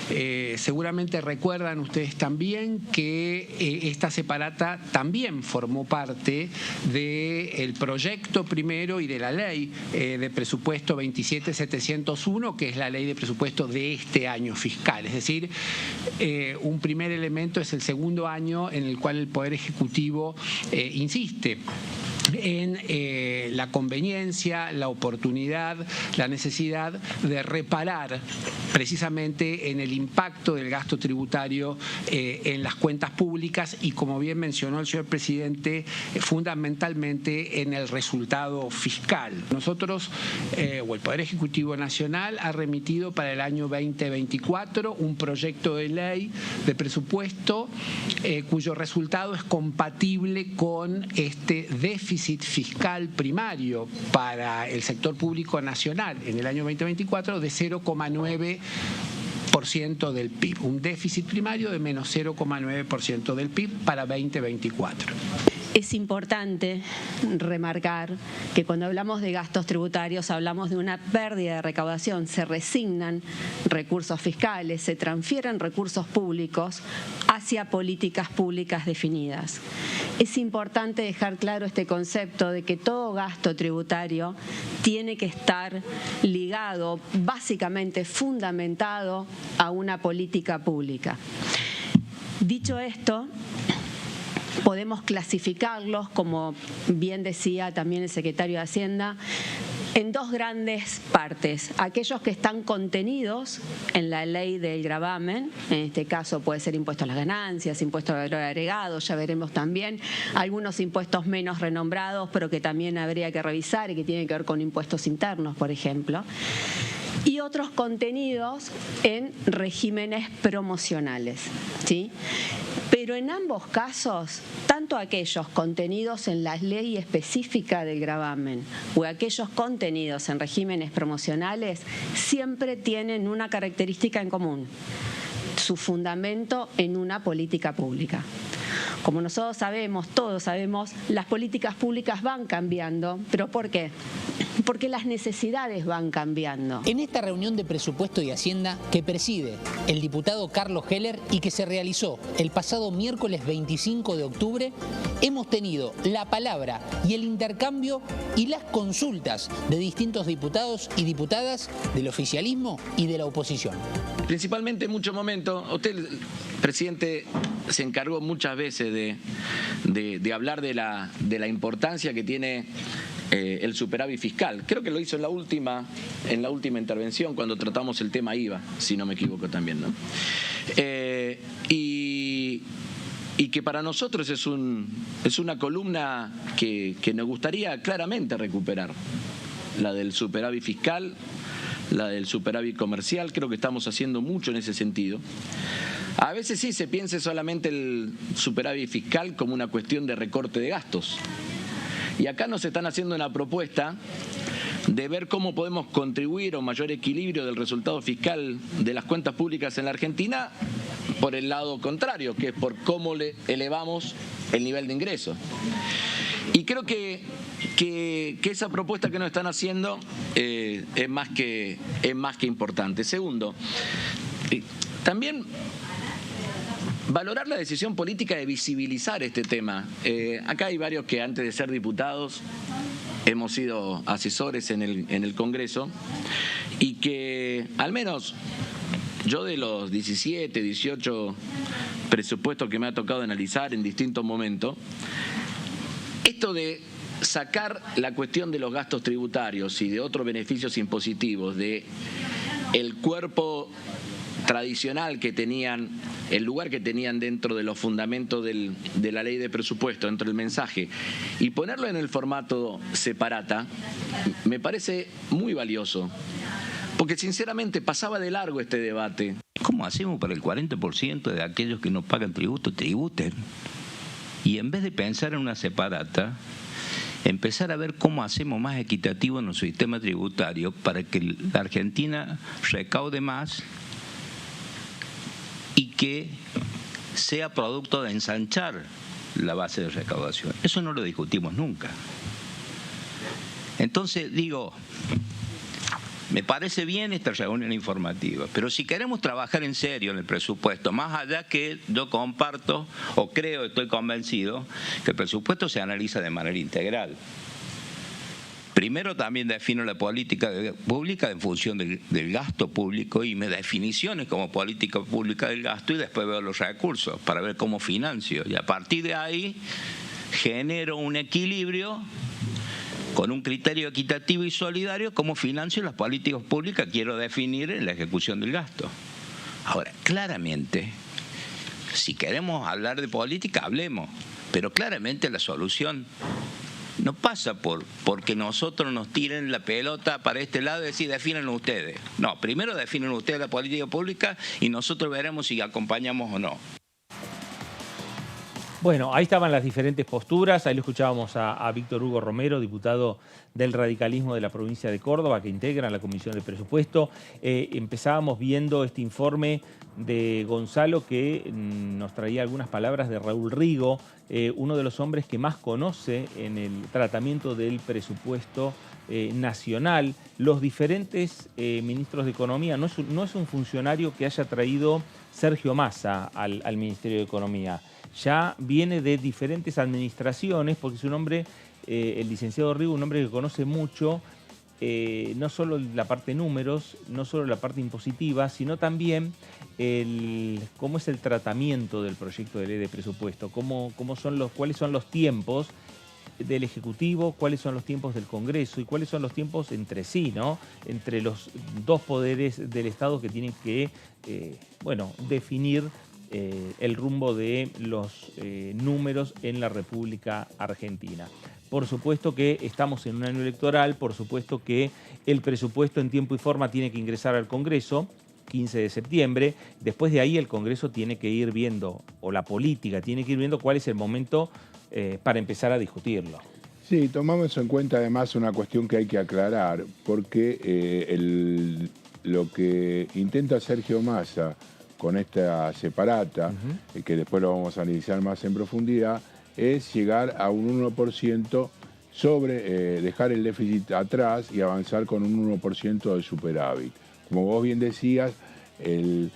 Seguramente recuerdan ustedes también que esta separata también formó parte del proyecto primero y de la ley de presupuesto 27701, que es la ley de presupuesto de este año fiscal. Es decir, un primer elemento es el segundo año en el cual el Poder Ejecutivo insiste en la conveniencia, la oportunidad, la necesidad de reparar precisamente en el impacto del gasto tributario en las cuentas públicas y, como bien mencionó el señor presidente, fundamentalmente en el resultado fiscal. Nosotros, o el Poder Ejecutivo Nacional, ha remitido para el año 2024 un proyecto de ley de presupuesto cuyo resultado es compatible con este déficit fiscal primario para el sector público nacional en el año 2024 de 0,9% del PIB, un déficit primario de menos 0,9% del PIB para 2024. Es importante remarcar que cuando hablamos de gastos tributarios hablamos de una pérdida de recaudación, se resignan recursos fiscales, se transfieren recursos públicos hacia políticas públicas definidas. Es importante dejar claro este concepto de que todo gasto tributario tiene que estar ligado, básicamente fundamentado a una política pública. Dicho esto, podemos clasificarlos, como bien decía también el secretario de Hacienda, en dos grandes partes. Aquellos que están contenidos en la ley del gravamen, en este caso puede ser impuesto a las ganancias, impuesto al valor agregado, ya veremos también algunos impuestos menos renombrados, pero que también habría que revisar y que tienen que ver con impuestos internos, por ejemplo. Y otros contenidos en regímenes promocionales, ¿sí? Pero en ambos casos, tanto aquellos contenidos en la ley específica del gravamen o aquellos contenidos en regímenes promocionales siempre tienen una característica en común: su fundamento en una política pública. Como nosotros sabemos, todos sabemos, las políticas públicas van cambiando. ¿Pero por qué? Porque las necesidades van cambiando. En esta reunión de presupuesto y Hacienda que preside el diputado Carlos Heller y que se realizó el pasado miércoles 25 de octubre, hemos tenido la palabra y el intercambio y las consultas de distintos diputados y diputadas del oficialismo y de la oposición. Principalmente en muchos momentos, usted, presidente, se encargó muchas veces de hablar de la importancia que tiene el superávit fiscal. Creo que lo hizo en la última intervención cuando tratamos el tema IVA, si no me equivoco también, ¿no? Y que para nosotros es una columna que nos gustaría claramente recuperar, la del superávit fiscal, la del superávit comercial. Creo que estamos haciendo mucho en ese sentido. A veces sí se piensa solamente el superávit fiscal como una cuestión de recorte de gastos. Y acá nos están haciendo una propuesta de ver cómo podemos contribuir a un mayor equilibrio del resultado fiscal de las cuentas públicas en la Argentina por el lado contrario, que es por cómo le elevamos el nivel de ingresos. Y creo que esa propuesta que nos están haciendo es más que importante. Segundo, también valorar la decisión política de visibilizar este tema. Acá hay varios que antes de ser diputados hemos sido asesores en el Congreso y que al menos yo de los 17, 18 presupuestos que me ha tocado analizar en distintos momentos, esto de sacar la cuestión de los gastos tributarios y de otros beneficios impositivos de el cuerpo tradicional que tenían, el lugar que tenían dentro de los fundamentos de la ley de presupuesto, dentro del mensaje, y ponerlo en el formato separata, me parece muy valioso. Porque sinceramente pasaba de largo este debate. ¿Cómo hacemos para el 40% de aquellos que no pagan tributo, tributen? Y en vez de pensar en una separata, empezar a ver cómo hacemos más equitativo en nuestro sistema tributario para que la Argentina recaude más y que sea producto de ensanchar la base de recaudación. Eso no lo discutimos nunca. Entonces, digo, Me parece bien esta reunión informativa, pero si queremos trabajar en serio en el presupuesto, más allá que yo comparto o creo, estoy convencido, que el presupuesto se analiza de manera integral. Primero también defino la política pública en función del gasto público y mis definiciones como política pública del gasto, y después veo los recursos para ver cómo financio. Y a partir de ahí genero un equilibrio con un criterio equitativo y solidario, cómo financio las políticas públicas que quiero definir en la ejecución del gasto. Ahora, claramente, si queremos hablar de política, hablemos, pero claramente la solución no pasa porque nosotros nos tiren la pelota para este lado y decir, definen ustedes. No, primero definen ustedes la política pública y nosotros veremos si acompañamos o no. Bueno, ahí estaban las diferentes posturas. Ahí lo escuchábamos a Víctor Hugo Romero, diputado del radicalismo de la provincia de Córdoba, que integra la Comisión de Presupuesto. Empezábamos viendo este informe de Gonzalo, que nos traía algunas palabras de Raúl Rigo, uno de los hombres que más conoce en el tratamiento del presupuesto nacional. Los diferentes ministros de Economía, no es un funcionario que haya traído Sergio Massa al Ministerio de Economía. Ya viene de diferentes administraciones, porque es un hombre, el licenciado Rigo, un hombre que conoce mucho, no solo la parte de números, no solo la parte impositiva, sino también cómo es el tratamiento del proyecto de ley de presupuesto, cuáles son los tiempos del Ejecutivo, cuáles son los tiempos del Congreso y cuáles son los tiempos entre sí, ¿no? Entre los dos poderes del Estado que tienen que, definir el rumbo de los números en la República Argentina. Por supuesto que estamos en un año electoral, por supuesto que el presupuesto en tiempo y forma tiene que ingresar al Congreso, 15 de septiembre. Después de ahí el Congreso tiene que ir viendo, o la política tiene que ir viendo cuál es el momento para empezar a discutirlo. Sí, tomamos en cuenta además una cuestión que hay que aclarar, porque lo que intenta Sergio Massa con esta separata, que después lo vamos a analizar más en profundidad, es llegar a un 1% sobre dejar el déficit atrás y avanzar con un 1% de superávit. Como vos bien decías, el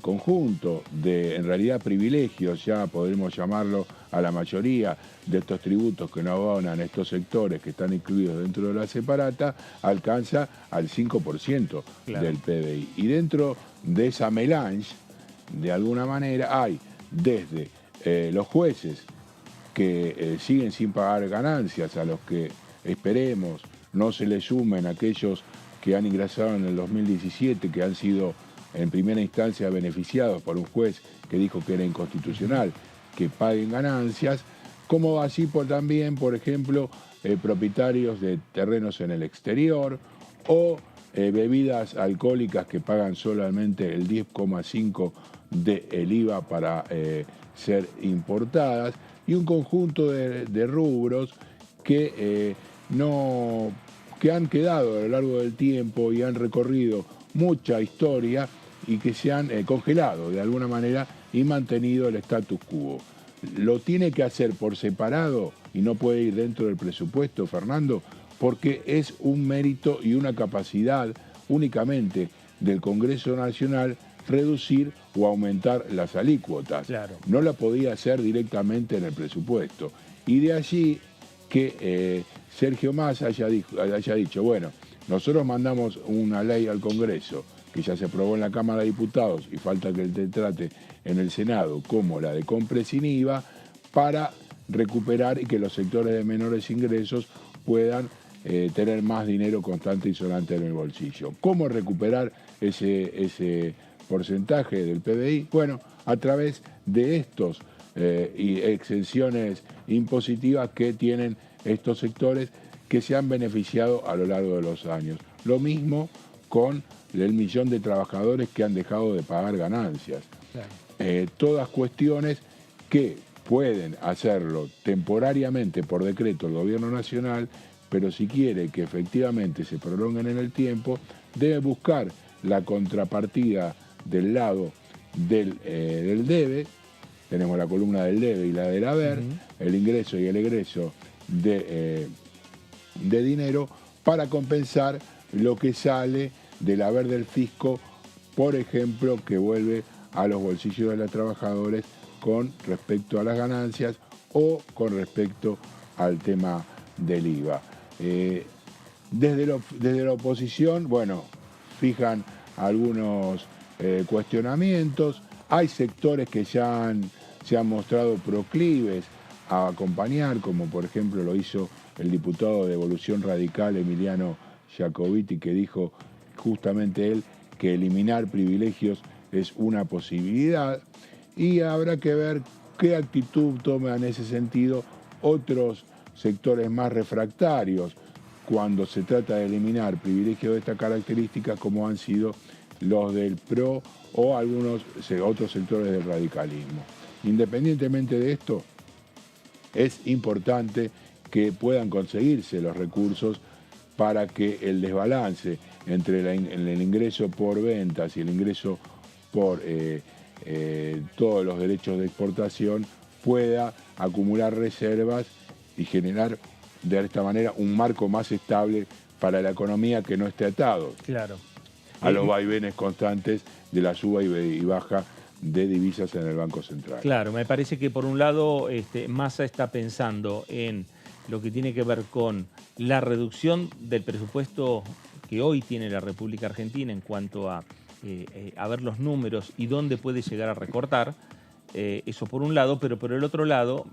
conjunto de, en realidad, privilegios, ya podremos llamarlo a la mayoría de estos tributos que no abonan estos sectores que están incluidos dentro de la separata, alcanza al 5% del PBI. Y dentro de esa melange, de alguna manera, hay desde los jueces que siguen sin pagar ganancias, a los que esperemos no se les sumen aquellos que han ingresado en el 2017, que han sido en primera instancia beneficiados por un juez que dijo que era inconstitucional, que paguen ganancias, como así también, por ejemplo, propietarios de terrenos en el exterior o bebidas alcohólicas que pagan solamente el 10,5% del IVA para ser importadas, y un conjunto de rubros que han quedado a lo largo del tiempo y han recorrido mucha historia y que se han congelado de alguna manera y mantenido el status quo. Lo tiene que hacer por separado y no puede ir dentro del presupuesto, Fernando, porque es un mérito y una capacidad únicamente del Congreso Nacional reducir o aumentar las alícuotas. Claro. No la podía hacer directamente en el presupuesto. Y de allí que Sergio Massa haya dicho, bueno, nosotros mandamos una ley al Congreso que ya se aprobó en la Cámara de Diputados y falta que te trate en el Senado, como la de compra sin IVA, para recuperar y que los sectores de menores ingresos puedan tener más dinero constante y sonante en el bolsillo. ¿Cómo recuperar ese porcentaje del PBI? Bueno, a través de estos exenciones impositivas que tienen estos sectores que se han beneficiado a lo largo de los años. Lo mismo con el millón de trabajadores que han dejado de pagar ganancias. Claro. Todas cuestiones que pueden hacerlo temporariamente por decreto el Gobierno Nacional, pero si quiere que efectivamente se prolonguen en el tiempo, debe buscar la contrapartida del lado del debe. Tenemos la columna del debe y la del haber, el ingreso y el egreso de dinero para compensar lo que sale del haber del fisco, por ejemplo, que vuelve a los bolsillos de los trabajadores con respecto a las ganancias o con respecto al tema del IVA. Desde la oposición, bueno, fijan algunos cuestionamientos. Hay sectores que ya se han mostrado proclives a acompañar, como por ejemplo lo hizo el diputado de Evolución Radical, Emiliano Jacobiti, que dijo justamente él que eliminar privilegios es una posibilidad, y habrá que ver qué actitud toman en ese sentido otros sectores más refractarios cuando se trata de eliminar privilegios de esta característica, como han sido los del PRO o algunos otros sectores del radicalismo. Independientemente de esto, es importante que puedan conseguirse los recursos para que el desbalance entre el ingreso por ventas y el ingreso por todos los derechos de exportación pueda acumular reservas y generar de esta manera un marco más estable para la economía, que no esté atado a los vaivenes constantes de la suba y baja de divisas en el Banco Central. Claro, me parece que por un lado Massa está pensando en lo que tiene que ver con la reducción del presupuesto que hoy tiene la República Argentina en cuanto a ver los números y dónde puede llegar a recortar, eso por un lado, pero por el otro lado,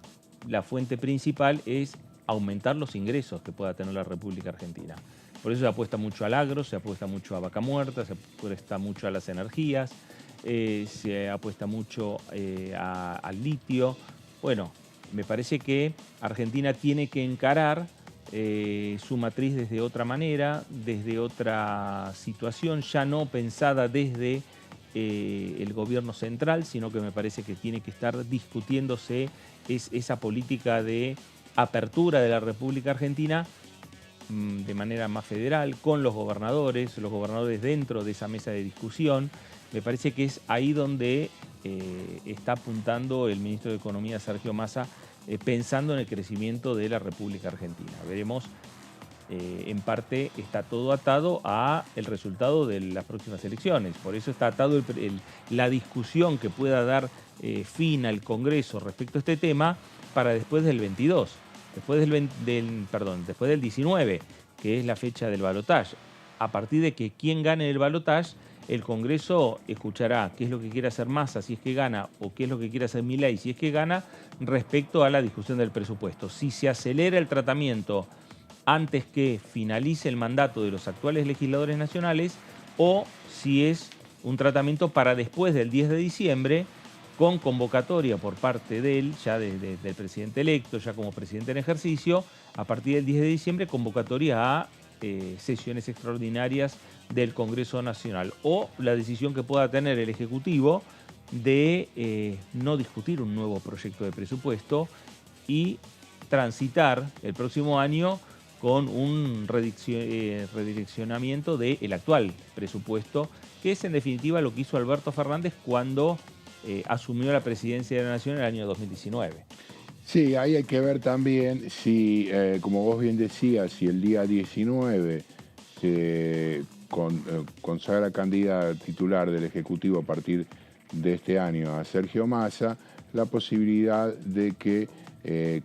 la fuente principal es aumentar los ingresos que pueda tener la República Argentina. Por eso se apuesta mucho al agro, se apuesta mucho a vaca muerta, se apuesta mucho a las energías, se apuesta mucho al litio. Bueno, me parece que Argentina tiene que encarar su matriz desde otra manera, desde otra situación, ya no pensada desde el gobierno central, sino que me parece que tiene que estar discutiéndose esa política de apertura de la República Argentina de manera más federal, con los gobernadores dentro de esa mesa de discusión. Me parece que es ahí donde está apuntando el ministro de Economía, Sergio Massa, pensando en el crecimiento de la República Argentina. Veremos, en parte está todo atado a el resultado de las próximas elecciones. Por eso está atado la discusión que pueda dar fin al Congreso respecto a este tema para después del 22. Después del 19, que es la fecha del balotaje. A partir de que quien gane el balotaje, el Congreso escuchará qué es lo que quiere hacer Massa si es que gana o qué es lo que quiere hacer Milei si es que gana respecto a la discusión del presupuesto. Si se acelera el tratamiento antes que finalice el mandato de los actuales legisladores nacionales o si es un tratamiento para después del 10 de diciembre con convocatoria por parte de él, ya del presidente electo, ya como presidente en ejercicio, a partir del 10 de diciembre convocatoria a sesiones extraordinarias del Congreso Nacional o la decisión que pueda tener el Ejecutivo de no discutir un nuevo proyecto de presupuesto y transitar el próximo año con un redireccionamiento del actual presupuesto, que es en definitiva lo que hizo Alberto Fernández cuando asumió la presidencia de la Nación en el año 2019. Sí, ahí hay que ver también si, como vos bien decías, si el día 19 se consagra candidato titular del Ejecutivo a partir de este año a Sergio Massa, la posibilidad de que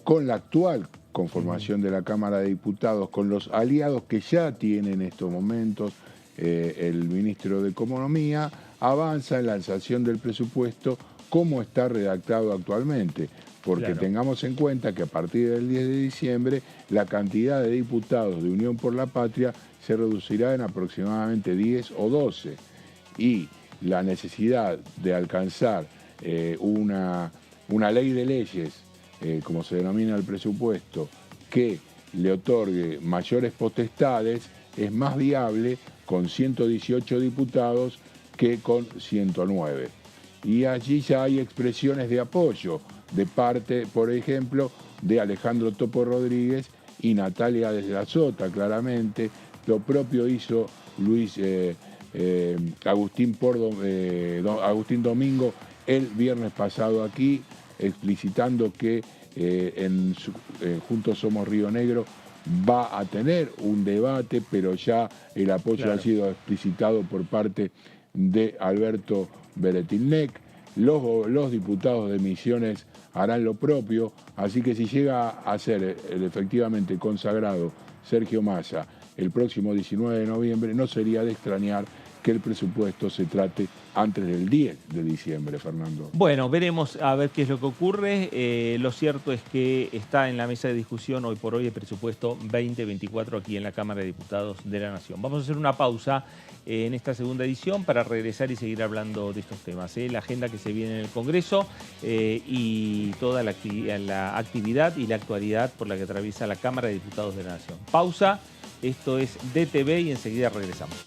con la actual conformación de la Cámara de Diputados, con los aliados que ya tiene en estos momentos el ministro de Economía, avanza en la sanción del presupuesto como está redactado actualmente. Porque tengamos en cuenta que a partir del 10 de diciembre la cantidad de diputados de Unión por la Patria se reducirá en aproximadamente 10 o 12. Y la necesidad de alcanzar una ley de leyes, como se denomina el presupuesto, que le otorgue mayores potestades, es más viable con 118 diputados que con 109. Y allí ya hay expresiones de apoyo de parte, por ejemplo, de Alejandro Topo Rodríguez y Natalia de la Sota, claramente. Lo propio hizo Agustín Domingo el viernes pasado aquí, explicitando que Juntos Somos Río Negro va a tener un debate, pero ya el apoyo ha sido explicitado por parte de Alberto Beretilnec. Los diputados de Misiones harán lo propio, así que si llega a ser efectivamente consagrado Sergio Massa el próximo 19 de noviembre, no sería de extrañar que el presupuesto se trate antes del 10 de diciembre, Fernando. Bueno, veremos a ver qué es lo que ocurre. Lo cierto es que está en la mesa de discusión hoy por hoy el presupuesto 2024 aquí en la Cámara de Diputados de la Nación. Vamos a hacer una pausa en esta segunda edición para regresar y seguir hablando de estos temas. La agenda que se viene en el Congreso y toda la actividad y la actualidad por la que atraviesa la Cámara de Diputados de la Nación. Pausa, esto es DTV y enseguida regresamos.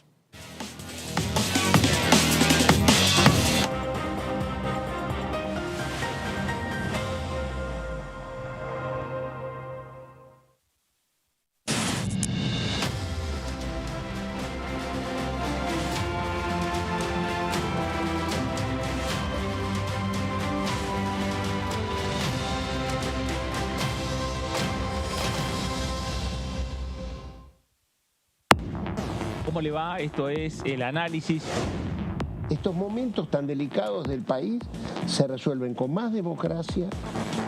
¿Cómo le va? Esto es el análisis. Estos momentos tan delicados del país se resuelven con más democracia,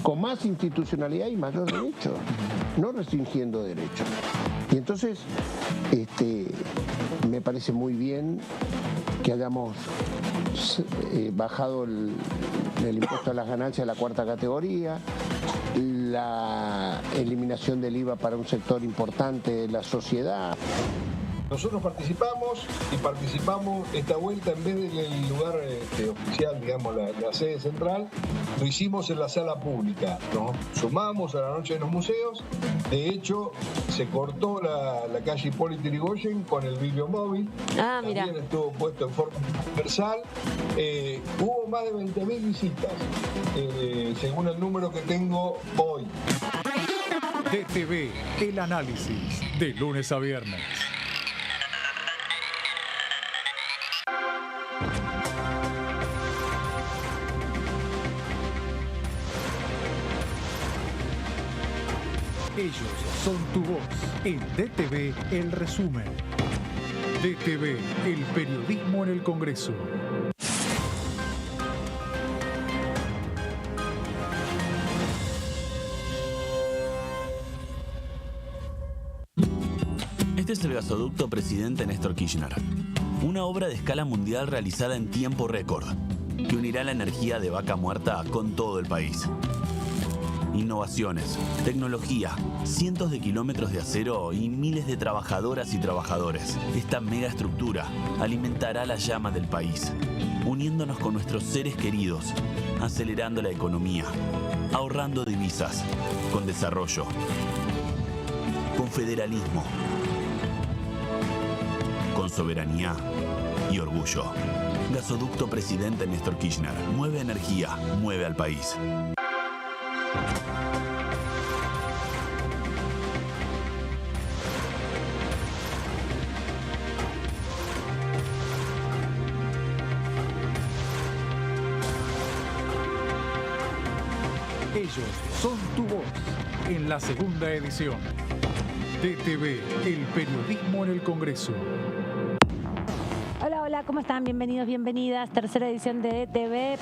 con más institucionalidad y mayor derecho, no restringiendo derechos. Y entonces, me parece muy bien que hayamos bajado el impuesto a las ganancias de la cuarta categoría, la eliminación del IVA para un sector importante de la sociedad. Nosotros participamos esta vuelta en vez del lugar oficial, digamos, la sede central, lo hicimos en la sala pública. Nos sumamos a la Noche de los Museos. De hecho, se cortó la calle Hipólito Yrigoyen con el bibliomóvil. También estuvo puesto en forma universal. Hubo más de 20.000 visitas, según el número que tengo hoy. DTV, el análisis, de lunes a viernes. Ellos son tu voz. En DTV, el resumen. DTV, el periodismo en el Congreso. Este es el gasoducto Presidente Néstor Kirchner. Una obra de escala mundial realizada en tiempo récord, que unirá la energía de Vaca Muerta con todo el país. Innovaciones, tecnología, cientos de kilómetros de acero y miles de trabajadoras y trabajadores. Esta megaestructura alimentará la llama del país, uniéndonos con nuestros seres queridos, acelerando la economía, ahorrando divisas, con desarrollo, con federalismo, con soberanía y orgullo. Gasoducto Presidente Néstor Kirchner. Mueve energía, mueve al país. Ellos son tu voz. En la segunda edición. DTV, el periodismo en el Congreso. Hola, ¿cómo están? Bienvenidos, bienvenidas. Tercera edición de DTV.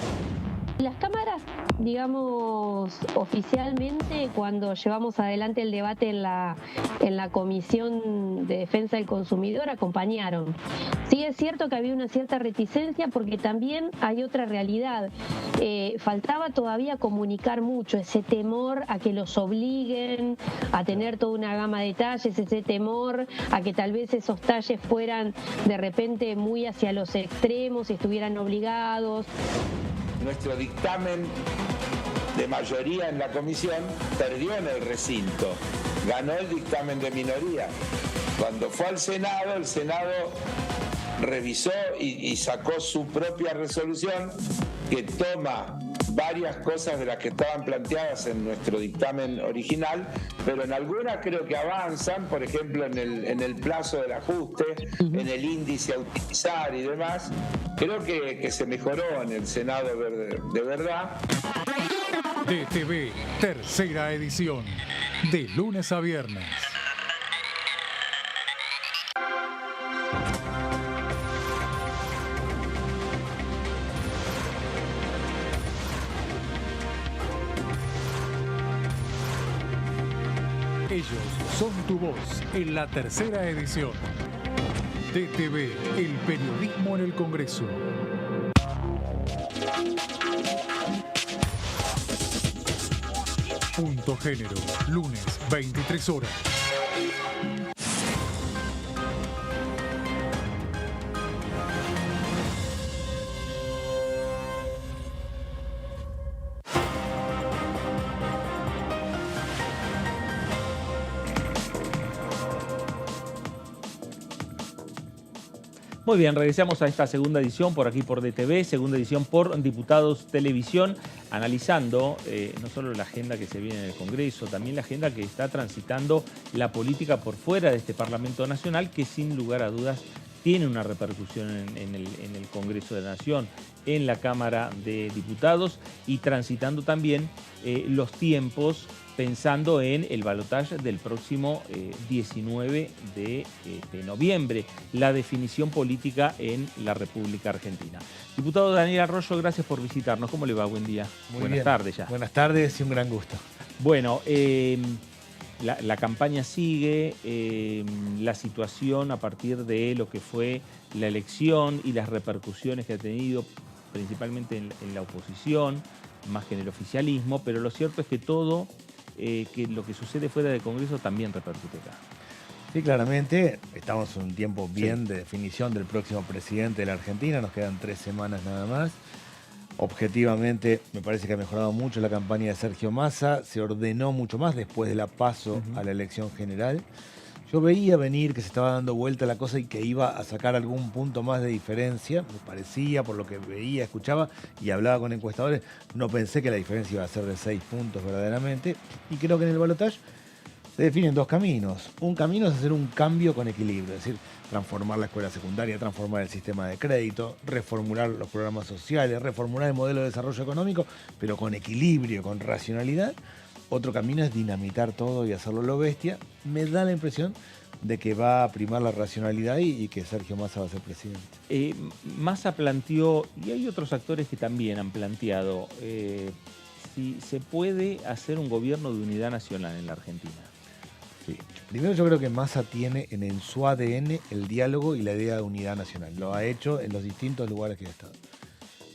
Las cámaras, digamos, oficialmente, cuando llevamos adelante el debate en la Comisión de Defensa del Consumidor, acompañaron. Sí es cierto que había una cierta reticencia porque también hay otra realidad. Faltaba todavía comunicar mucho, ese temor a que los obliguen a tener toda una gama de talles, ese temor a que tal vez esos talles fueran de repente muy hacia los extremos y estuvieran obligados. Nuestro dictamen de mayoría en la comisión perdió en el recinto, ganó el dictamen de minoría. Cuando fue al Senado, el Senado revisó y sacó su propia resolución que toma varias cosas de las que estaban planteadas en nuestro dictamen original, pero en algunas creo que avanzan, por ejemplo en el plazo del ajuste, en el índice a utilizar y demás. Creo que se mejoró en el Senado de verdad. DTV, tercera edición, de lunes a viernes. Ellos son tu voz en la tercera edición. DTV, el periodismo en el Congreso. Punto Género, lunes, 23 horas. Muy bien, regresamos a esta segunda edición por aquí por DTV, segunda edición por Diputados Televisión, analizando no solo la agenda que se viene en el Congreso, también la agenda que está transitando la política por fuera de este Parlamento Nacional, que sin lugar a dudas tiene una repercusión en el Congreso de la Nación, en la Cámara de Diputados, y transitando también los tiempos pensando en el balotaje del próximo 19 de noviembre, la definición política en la República Argentina. Diputado Daniel Arroyo, gracias por visitarnos. ¿Cómo le va? Buen día. Buenas tardes ya. Buenas tardes y un gran gusto. Bueno, la campaña sigue, la situación a partir de lo que fue la elección y las repercusiones que ha tenido principalmente en la oposición, más que en el oficialismo, pero lo cierto es que todo que lo que sucede fuera del Congreso también repercute acá. Sí, claramente, estamos en un tiempo bien de definición del próximo presidente de la Argentina, nos quedan 3 semanas nada más. Objetivamente, me parece que ha mejorado mucho la campaña de Sergio Massa, se ordenó mucho más después de la paso a la elección general. Yo veía venir que se estaba dando vuelta la cosa y que iba a sacar algún punto más de diferencia, me parecía, por lo que veía, escuchaba y hablaba con encuestadores, no pensé que la diferencia iba a ser de 6 puntos verdaderamente, y creo que en el balotaje se definen 2 caminos. Un camino es hacer un cambio con equilibrio, es decir, transformar la escuela secundaria, transformar el sistema de crédito, reformular los programas sociales, reformular el modelo de desarrollo económico, pero con equilibrio, con racionalidad. Otro camino es dinamitar todo y hacerlo lo bestia. Me da la impresión de que va a primar la racionalidad y que Sergio Massa va a ser presidente. Massa planteó, y hay otros actores que también han planteado, si se puede hacer un gobierno de unidad nacional en la Argentina. Sí. Primero, yo creo que Massa tiene en su ADN el diálogo y la idea de unidad nacional. Lo ha hecho en los distintos lugares que ha estado.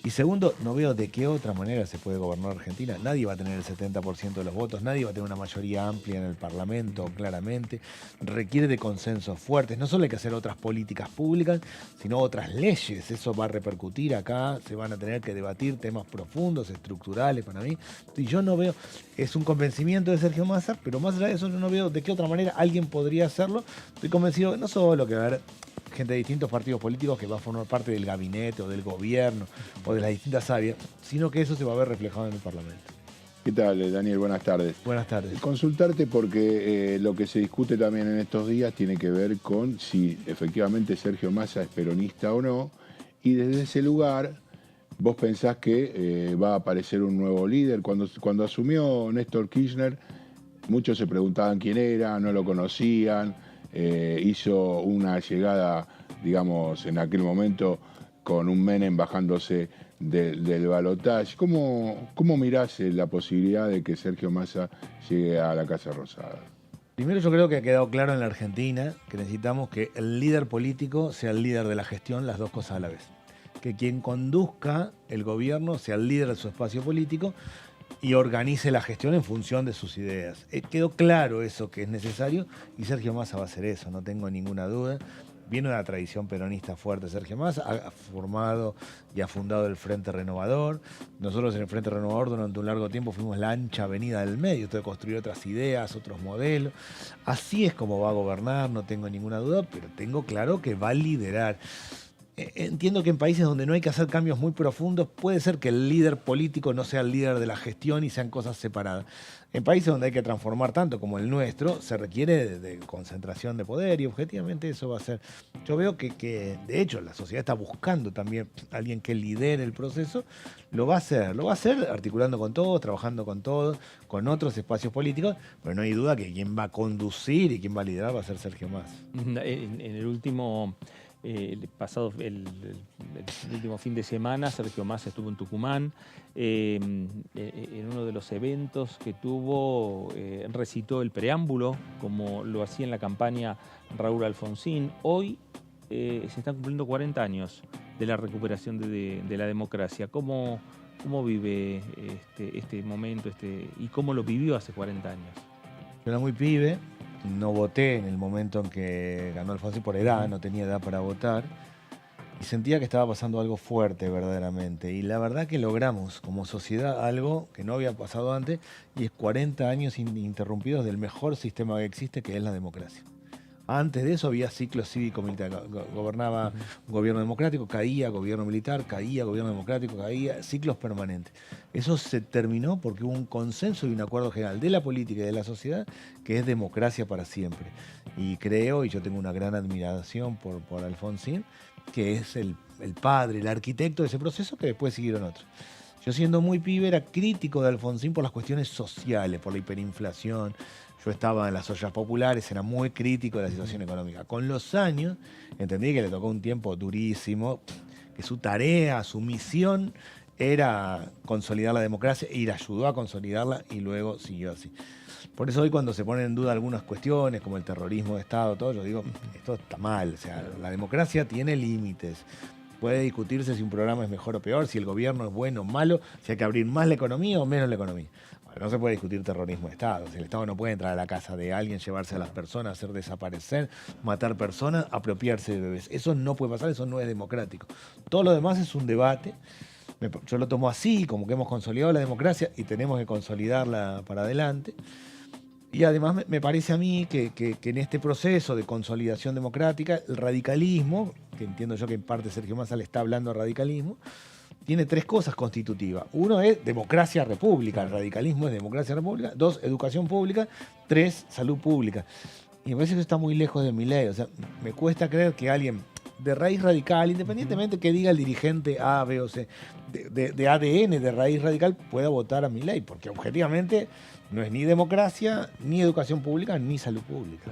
Y segundo, no veo de qué otra manera se puede gobernar Argentina. Nadie va a tener el 70% de los votos, nadie va a tener una mayoría amplia en el Parlamento, claramente. Requiere de consensos fuertes. No solo hay que hacer otras políticas públicas, sino otras leyes. Eso va a repercutir acá, se van a tener que debatir temas profundos, estructurales para mí. Y yo no veo, es un convencimiento de Sergio Massa, pero más allá de eso yo no veo de qué otra manera alguien podría hacerlo. Estoy convencido que no solo que va a haber gente de distintos partidos políticos que va a formar parte del gabinete o del gobierno o de las distintas áreas, sino que eso se va a ver reflejado en el Parlamento. ¿Qué tal, Daniel? Buenas tardes. Buenas tardes. Consultarte porque lo que se discute también en estos días tiene que ver con si efectivamente Sergio Massa es peronista o no, y desde ese lugar vos pensás que va a aparecer un nuevo líder. Cuando asumió Néstor Kirchner, muchos se preguntaban quién era, no lo conocían. Hizo una llegada, digamos, en aquel momento con un Menem bajándose del balotaje. ¿Cómo mirás la posibilidad de que Sergio Massa llegue a la Casa Rosada? Primero, yo creo que ha quedado claro en la Argentina que necesitamos que el líder político sea el líder de la gestión, las dos cosas a la vez. Que quien conduzca el gobierno sea el líder de su espacio político y organice la gestión en función de sus ideas. Quedó claro eso que es necesario y Sergio Massa va a hacer eso, no tengo ninguna duda. Viene una tradición peronista fuerte Sergio Massa, ha formado y ha fundado el Frente Renovador. Nosotros en el Frente Renovador durante un largo tiempo fuimos la ancha avenida del medio, usted construyó otras ideas, otros modelos. Así es como va a gobernar, no tengo ninguna duda, pero tengo claro que va a liderar. Entiendo que en países donde no hay que hacer cambios muy profundos, puede ser que el líder político no sea el líder de la gestión y sean cosas separadas. En países donde hay que transformar tanto como el nuestro, se requiere de concentración de poder y objetivamente eso va a ser. Yo veo que de hecho la sociedad está buscando también a alguien que lidere el proceso. Lo va a hacer articulando con todos, trabajando con todos, con otros espacios políticos, pero no hay duda que quien va a conducir y quien va a liderar va a ser Sergio Massa. En el último el último fin de semana Sergio Massa estuvo en Tucumán. En uno de los eventos que tuvo recitó el preámbulo, como lo hacía en la campaña Raúl Alfonsín. Hoy se están cumpliendo 40 años de la recuperación de la democracia. ¿Cómo vive este momento y cómo lo vivió hace 40 años? Yo era muy pibe, no voté en el momento en que ganó Alfonsín por edad, no tenía edad para votar, y sentía que estaba pasando algo fuerte verdaderamente. Y la verdad que logramos como sociedad algo que no había pasado antes, y es 40 años ininterrumpidos del mejor sistema que existe, que es la democracia. Antes de eso había ciclos cívico-militares. Gobernaba un gobierno democrático, caía gobierno militar, caía gobierno democrático, caía, ciclos permanentes. Eso se terminó porque hubo un consenso y un acuerdo general de la política y de la sociedad que es democracia para siempre. Y creo, y yo tengo una gran admiración por Alfonsín, que es el padre, el arquitecto de ese proceso que después siguieron otros. Yo, siendo muy pibe, era crítico de Alfonsín por las cuestiones sociales, por la hiperinflación. Yo estaba en las ollas populares, era muy crítico de la situación económica. Con los años entendí que le tocó un tiempo durísimo, que su tarea, su misión era consolidar la democracia, y ayudó a consolidarla y luego siguió así. Por eso hoy, cuando se ponen en duda algunas cuestiones, como el terrorismo de Estado, todo, yo digo, esto está mal. O sea, la democracia tiene límites. Puede discutirse si un programa es mejor o peor, si el gobierno es bueno o malo, si hay que abrir más la economía o menos la economía. No se puede discutir terrorismo de Estado. El Estado no puede entrar a la casa de alguien, llevarse a las personas, hacer desaparecer, matar personas, apropiarse de bebés. Eso no puede pasar, eso no es democrático. Todo lo demás es un debate. Yo lo tomo así, como que hemos consolidado la democracia y tenemos que consolidarla para adelante. Y además me parece a mí que en este proceso de consolidación democrática, el radicalismo, que entiendo yo que en parte Sergio Massa le está hablando de radicalismo, tiene tres cosas constitutivas. Uno es democracia república, el radicalismo es democracia república. 2, educación pública. 3, salud pública. Y me parece que eso está muy lejos de Milei. O sea, me cuesta creer que alguien de raíz radical, independientemente que diga el dirigente A, B o C, de ADN, de raíz radical, pueda votar a Milei, porque objetivamente no es ni democracia, ni educación pública, ni salud pública.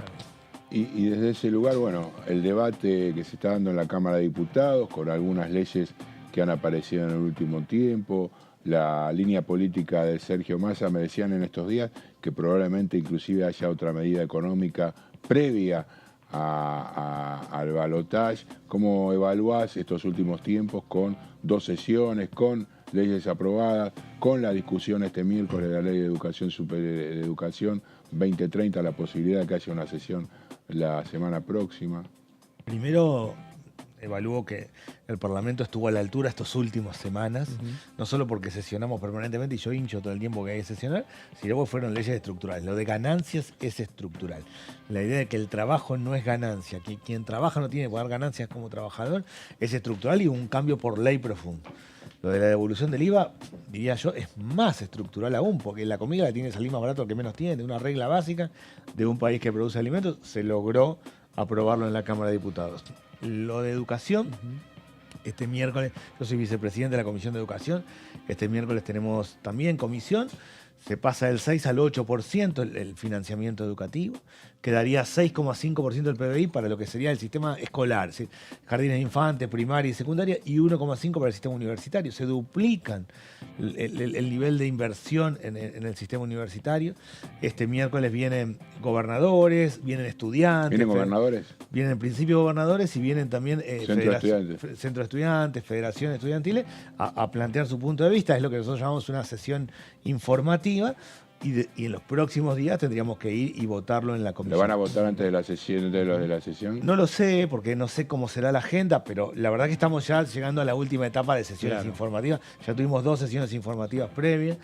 Y desde ese lugar, bueno, el debate que se está dando en la Cámara de Diputados con algunas leyes que han aparecido en el último tiempo, la línea política de Sergio Massa, me decían en estos días que probablemente inclusive haya otra medida económica previa al balotaje. ¿Cómo evaluás estos últimos tiempos con 2 sesiones, con leyes aprobadas, con la discusión este miércoles de la Ley de Educación 2030, la posibilidad de que haya una sesión la semana próxima? Primero, evalúo que el Parlamento estuvo a la altura estas últimas semanas, no solo porque sesionamos permanentemente y yo hincho todo el tiempo que hay que sesionar, sino porque fueron leyes estructurales. Lo de ganancias es estructural. La idea de que el trabajo no es ganancia, que quien trabaja no tiene que pagar ganancias como trabajador, es estructural y un cambio por ley profundo. Lo de la devolución del IVA, diría yo, es más estructural aún, porque la comida le tiene que salir más barato al que menos tiene, de una regla básica de un país que produce alimentos, se logró aprobarlo en la Cámara de Diputados. Lo de educación, este miércoles, yo soy vicepresidente de la Comisión de Educación, este miércoles tenemos también comisión, se pasa del 6 al 8% el financiamiento educativo, quedaría 6,5% del PBI para lo que sería el sistema escolar, ¿sí? Jardines de infantes, primaria y secundaria, y 1,5% para el sistema universitario. Se duplican el nivel de inversión en el sistema universitario. Este miércoles vienen gobernadores, vienen estudiantes. ¿Vienen gobernadores? Vienen en principio gobernadores y vienen también Centro de Estudiantes, federaciones estudiantiles, a plantear su punto de vista. Es lo que nosotros llamamos una sesión informativa. Y en los próximos días tendríamos que ir y votarlo en la comisión. ¿Lo van a votar antes de la sesión? No lo sé, porque no sé cómo será la agenda, pero la verdad que estamos ya llegando a la última etapa de sesiones informativas. Ya tuvimos 2 sesiones informativas previas.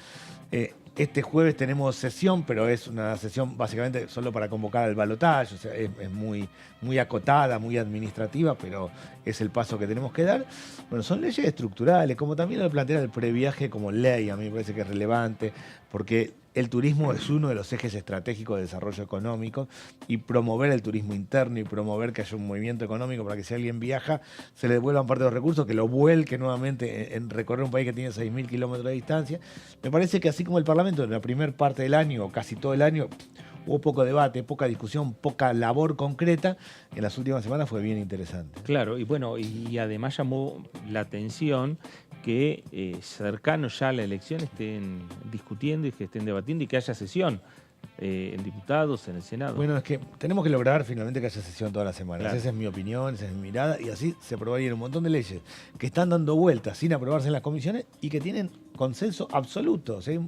Este jueves tenemos sesión, pero es una sesión básicamente solo para convocar al balotaje. O sea, es muy acotada, muy administrativa, pero es el paso que tenemos que dar. Bueno, son leyes estructurales, como también lo plantear el previaje como ley, a mí me parece que es relevante, porque el turismo es uno de los ejes estratégicos de desarrollo económico, y promover el turismo interno y promover que haya un movimiento económico para que si alguien viaja se le devuelvan parte de los recursos, que lo vuelque nuevamente en recorrer un país que tiene 6.000 kilómetros de distancia. Me parece que así como el Parlamento en la primera parte del año o casi todo el año hubo poco debate, poca discusión, poca labor concreta. En las últimas semanas fue bien interesante. Claro, y bueno, y además llamó la atención que cercanos ya a la elección estén discutiendo y que estén debatiendo y que haya sesión en diputados, en el Senado. Bueno, es que tenemos que lograr finalmente que haya sesión todas las semanas. Claro. Esa es mi opinión, esa es mi mirada, y así se aprobarían un montón de leyes que están dando vueltas sin aprobarse en las comisiones y que tienen consenso absoluto. O sea,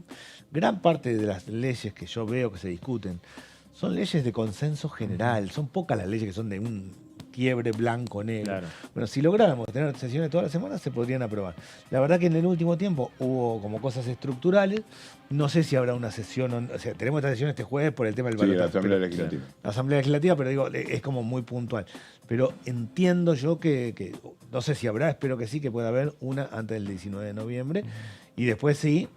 gran parte de las leyes que yo veo que se discuten son leyes de consenso general. Son pocas las leyes que son de un quiebre blanco-negro. Claro. Bueno, si lográramos tener sesiones todas las semanas, se podrían aprobar. La verdad que en el último tiempo hubo como cosas estructurales. No sé si habrá una sesión, o sea, tenemos esta sesión este jueves por el tema del balotaje. Sí, la Asamblea Legislativa. La Asamblea Legislativa, pero digo, es como muy puntual. Pero entiendo yo que no sé si habrá, espero que sí, que pueda haber una antes del 19 de noviembre. Y después sí,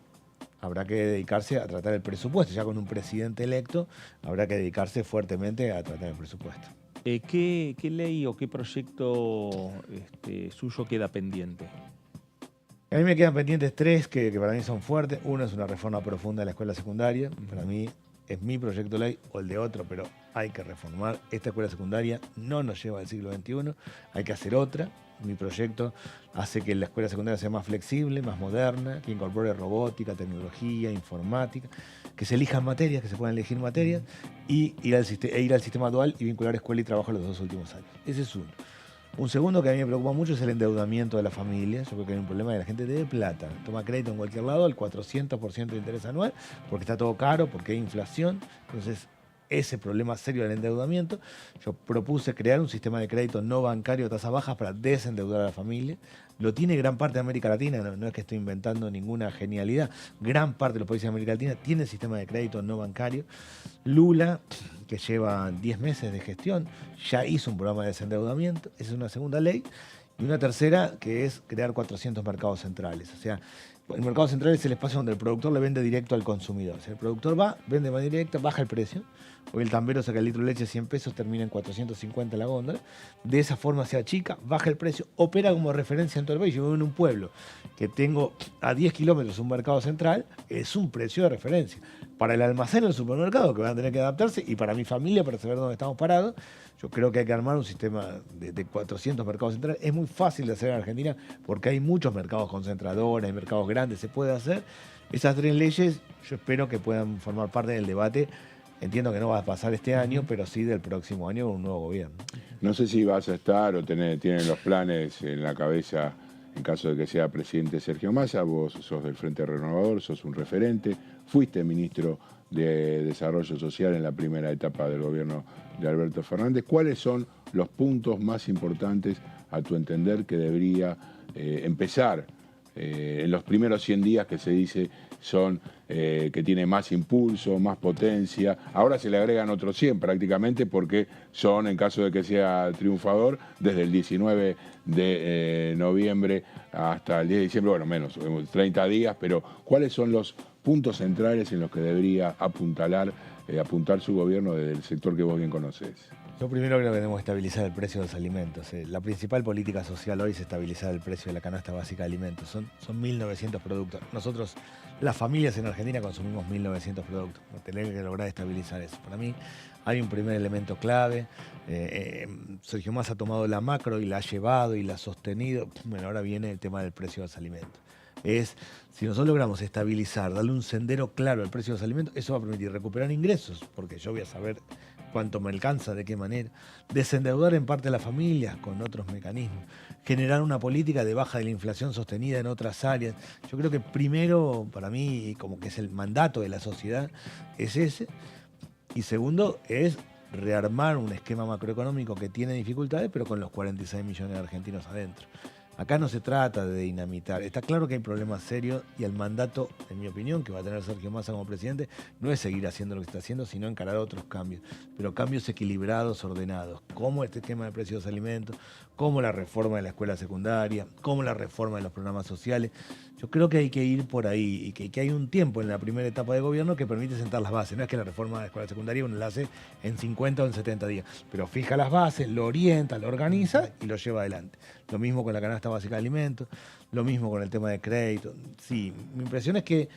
habrá que dedicarse a tratar el presupuesto. Ya con un presidente electo, habrá que dedicarse fuertemente a tratar el presupuesto. ¿Qué ley o qué proyecto suyo queda pendiente? A mí me quedan pendientes tres que para mí son fuertes. Uno es una reforma profunda de la escuela secundaria. Para mí es mi proyecto de ley o el de otro, pero hay que reformar. Esta escuela secundaria no nos lleva al siglo XXI, hay que hacer otra. Mi proyecto hace que la escuela secundaria sea más flexible, más moderna, que incorpore robótica, tecnología, informática, que se elijan materias, que se puedan elegir materias, y ir al sistema dual y vincular escuela y trabajo los 2 últimos años. Ese es uno. Un segundo que a mí me preocupa mucho es el endeudamiento de la familia. Yo creo que hay un problema de la gente de plata. Toma crédito en cualquier lado, al 400% de interés anual, porque está todo caro, porque hay inflación. Entonces, ese problema serio del endeudamiento, yo propuse crear un sistema de crédito no bancario a tasa baja para desendeudar a la familia. Lo tiene gran parte de América Latina, no es que estoy inventando ninguna genialidad. Gran parte de los países de América Latina tienen sistema de crédito no bancario. Lula, que lleva 10 meses de gestión, ya hizo un programa de desendeudamiento. Esa es una segunda ley. Y una tercera, que es crear 400 mercados centrales. O sea, el mercado central es el espacio donde el productor le vende directo al consumidor. O sea, el productor va, vende de manera directa, baja el precio. Hoy el tambero saca el litro de leche 100 pesos, termina en 450 la góndola. De esa forma se achica, baja el precio, opera como referencia en todo el país. Yo vivo en un pueblo que tengo a 10 kilómetros un mercado central, es un precio de referencia. Para el almacén o el supermercado, que van a tener que adaptarse, y para mi familia, para saber dónde estamos parados, yo creo que hay que armar un sistema de 400 mercados centrales. Es muy fácil de hacer en Argentina porque hay muchos mercados concentradores, hay mercados grandes, se puede hacer. Esas 3 leyes yo espero que puedan formar parte del debate. Entiendo que no va a pasar este año, pero sí del próximo año con un nuevo gobierno. No sé si vas a estar o tienen los planes en la cabeza en caso de que sea presidente Sergio Massa. Vos sos del Frente Renovador, sos un referente, fuiste ministro de Desarrollo Social en la primera etapa del gobierno de Alberto Fernández. ¿Cuáles son los puntos más importantes, a tu entender, que debería empezar en los primeros 100 días que se dice son que tiene más impulso, más potencia? Ahora se le agregan otros 100 prácticamente porque son, en caso de que sea triunfador, desde el 19 de noviembre hasta el 10 de diciembre, bueno, menos, 30 días, pero ¿cuáles son los puntos centrales en los que debería apuntar su gobierno desde el sector que vos bien conocés? Yo primero creo que debemos estabilizar el precio de los alimentos. La principal política social hoy es estabilizar el precio de la canasta básica de alimentos. Son 1.900 productos. Nosotros, las familias en Argentina, consumimos 1.900 productos. Tenemos que lograr estabilizar eso. Para mí hay un primer elemento clave. Sergio Massa ha tomado la macro y la ha llevado y la ha sostenido. Bueno, ahora viene el tema del precio de los alimentos. Si nosotros logramos estabilizar, darle un sendero claro al precio de los alimentos, eso va a permitir recuperar ingresos, porque yo voy a saber cuánto me alcanza, de qué manera, desendeudar en parte a las familias con otros mecanismos, generar una política de baja de la inflación sostenida en otras áreas. Yo creo que primero, para mí, como que es el mandato de la sociedad, es ese, y segundo es rearmar un esquema macroeconómico que tiene dificultades, pero con los 46 millones de argentinos adentro. Acá no se trata de dinamitar. Está claro que hay problemas serios y el mandato, en mi opinión, que va a tener Sergio Massa como presidente, no es seguir haciendo lo que está haciendo, sino encarar otros cambios. Pero cambios equilibrados, ordenados, como este esquema de precios de los alimentos, como la reforma de la escuela secundaria, como la reforma de los programas sociales. Yo creo que hay que ir por ahí y que hay un tiempo en la primera etapa de gobierno que permite sentar las bases. No es que la reforma de la escuela secundaria uno la hace en 50 o en 70 días, pero fija las bases, lo orienta, lo organiza y lo lleva adelante. Lo mismo con la canasta básica de alimentos, lo mismo con el tema de crédito. Sí, mi impresión es que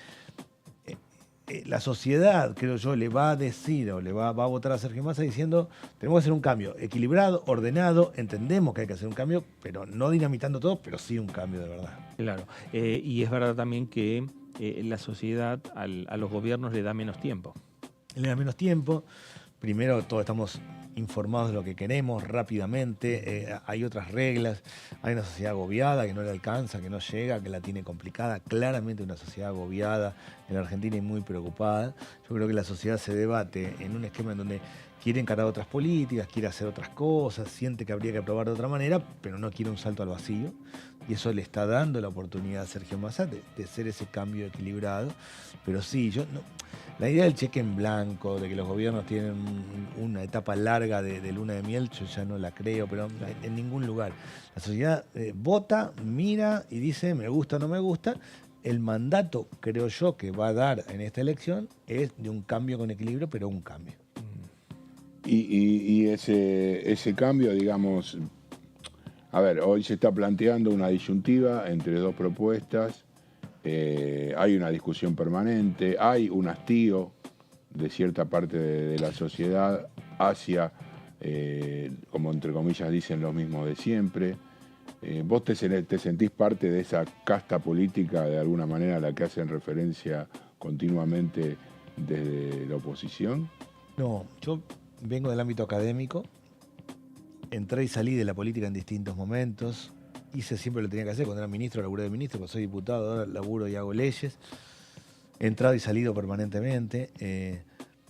la sociedad, creo yo, le va a decir o le va a votar a Sergio Massa diciendo tenemos que hacer un cambio equilibrado, ordenado, entendemos que hay que hacer un cambio, pero no dinamitando todo, pero sí un cambio de verdad. Claro, y es verdad también que la sociedad a los gobiernos le da menos tiempo. Le da menos tiempo. Primero, todos estamos informados de lo que queremos rápidamente, hay otras reglas, hay una sociedad agobiada que no le alcanza, que no llega, que la tiene complicada, claramente una sociedad agobiada en la Argentina y muy preocupada. Yo creo que la sociedad se debate en un esquema en donde quiere encarar otras políticas, quiere hacer otras cosas, siente que habría que aprobar de otra manera, pero no quiere un salto al vacío. Y eso le está dando la oportunidad a Sergio Massa de ser ese cambio equilibrado. Pero sí, la idea del cheque en blanco, de que los gobiernos tienen una etapa larga de luna de miel, yo ya no la creo, pero en ningún lugar. La sociedad vota, mira y dice me gusta o no me gusta. El mandato, creo yo, que va a dar en esta elección es de un cambio con equilibrio, pero un cambio. Y ese cambio, digamos, a ver, hoy se está planteando una disyuntiva entre dos propuestas, hay una discusión permanente, hay un hastío de cierta parte de la sociedad hacia, como entre comillas dicen, lo mismo de siempre. ¿Vos te sentís parte de esa casta política de alguna manera a la que hacen referencia continuamente desde la oposición? No, yo vengo del ámbito académico, entré y salí de la política en distintos momentos, hice siempre lo que tenía que hacer, cuando era ministro, laburé de ministro, cuando soy diputado, ahora laburo y hago leyes, he entrado y salido permanentemente,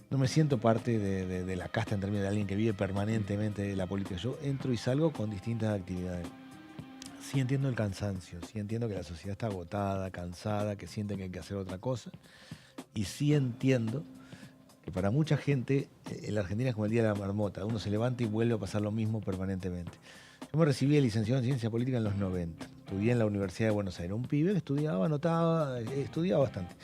no me siento parte de la casta en términos de alguien que vive permanentemente de la política, yo entro y salgo con distintas actividades. Sí entiendo el cansancio, sí entiendo que la sociedad está agotada, cansada, que siente que hay que hacer otra cosa, y sí entiendo que para mucha gente en la Argentina es como el día de la marmota, uno se levanta y vuelve a pasar lo mismo permanentemente. Yo me recibí de licenciado en Ciencia Política en los 90, estudié en la Universidad de Buenos Aires, un pibe que estudiaba, anotaba, estudiaba bastante.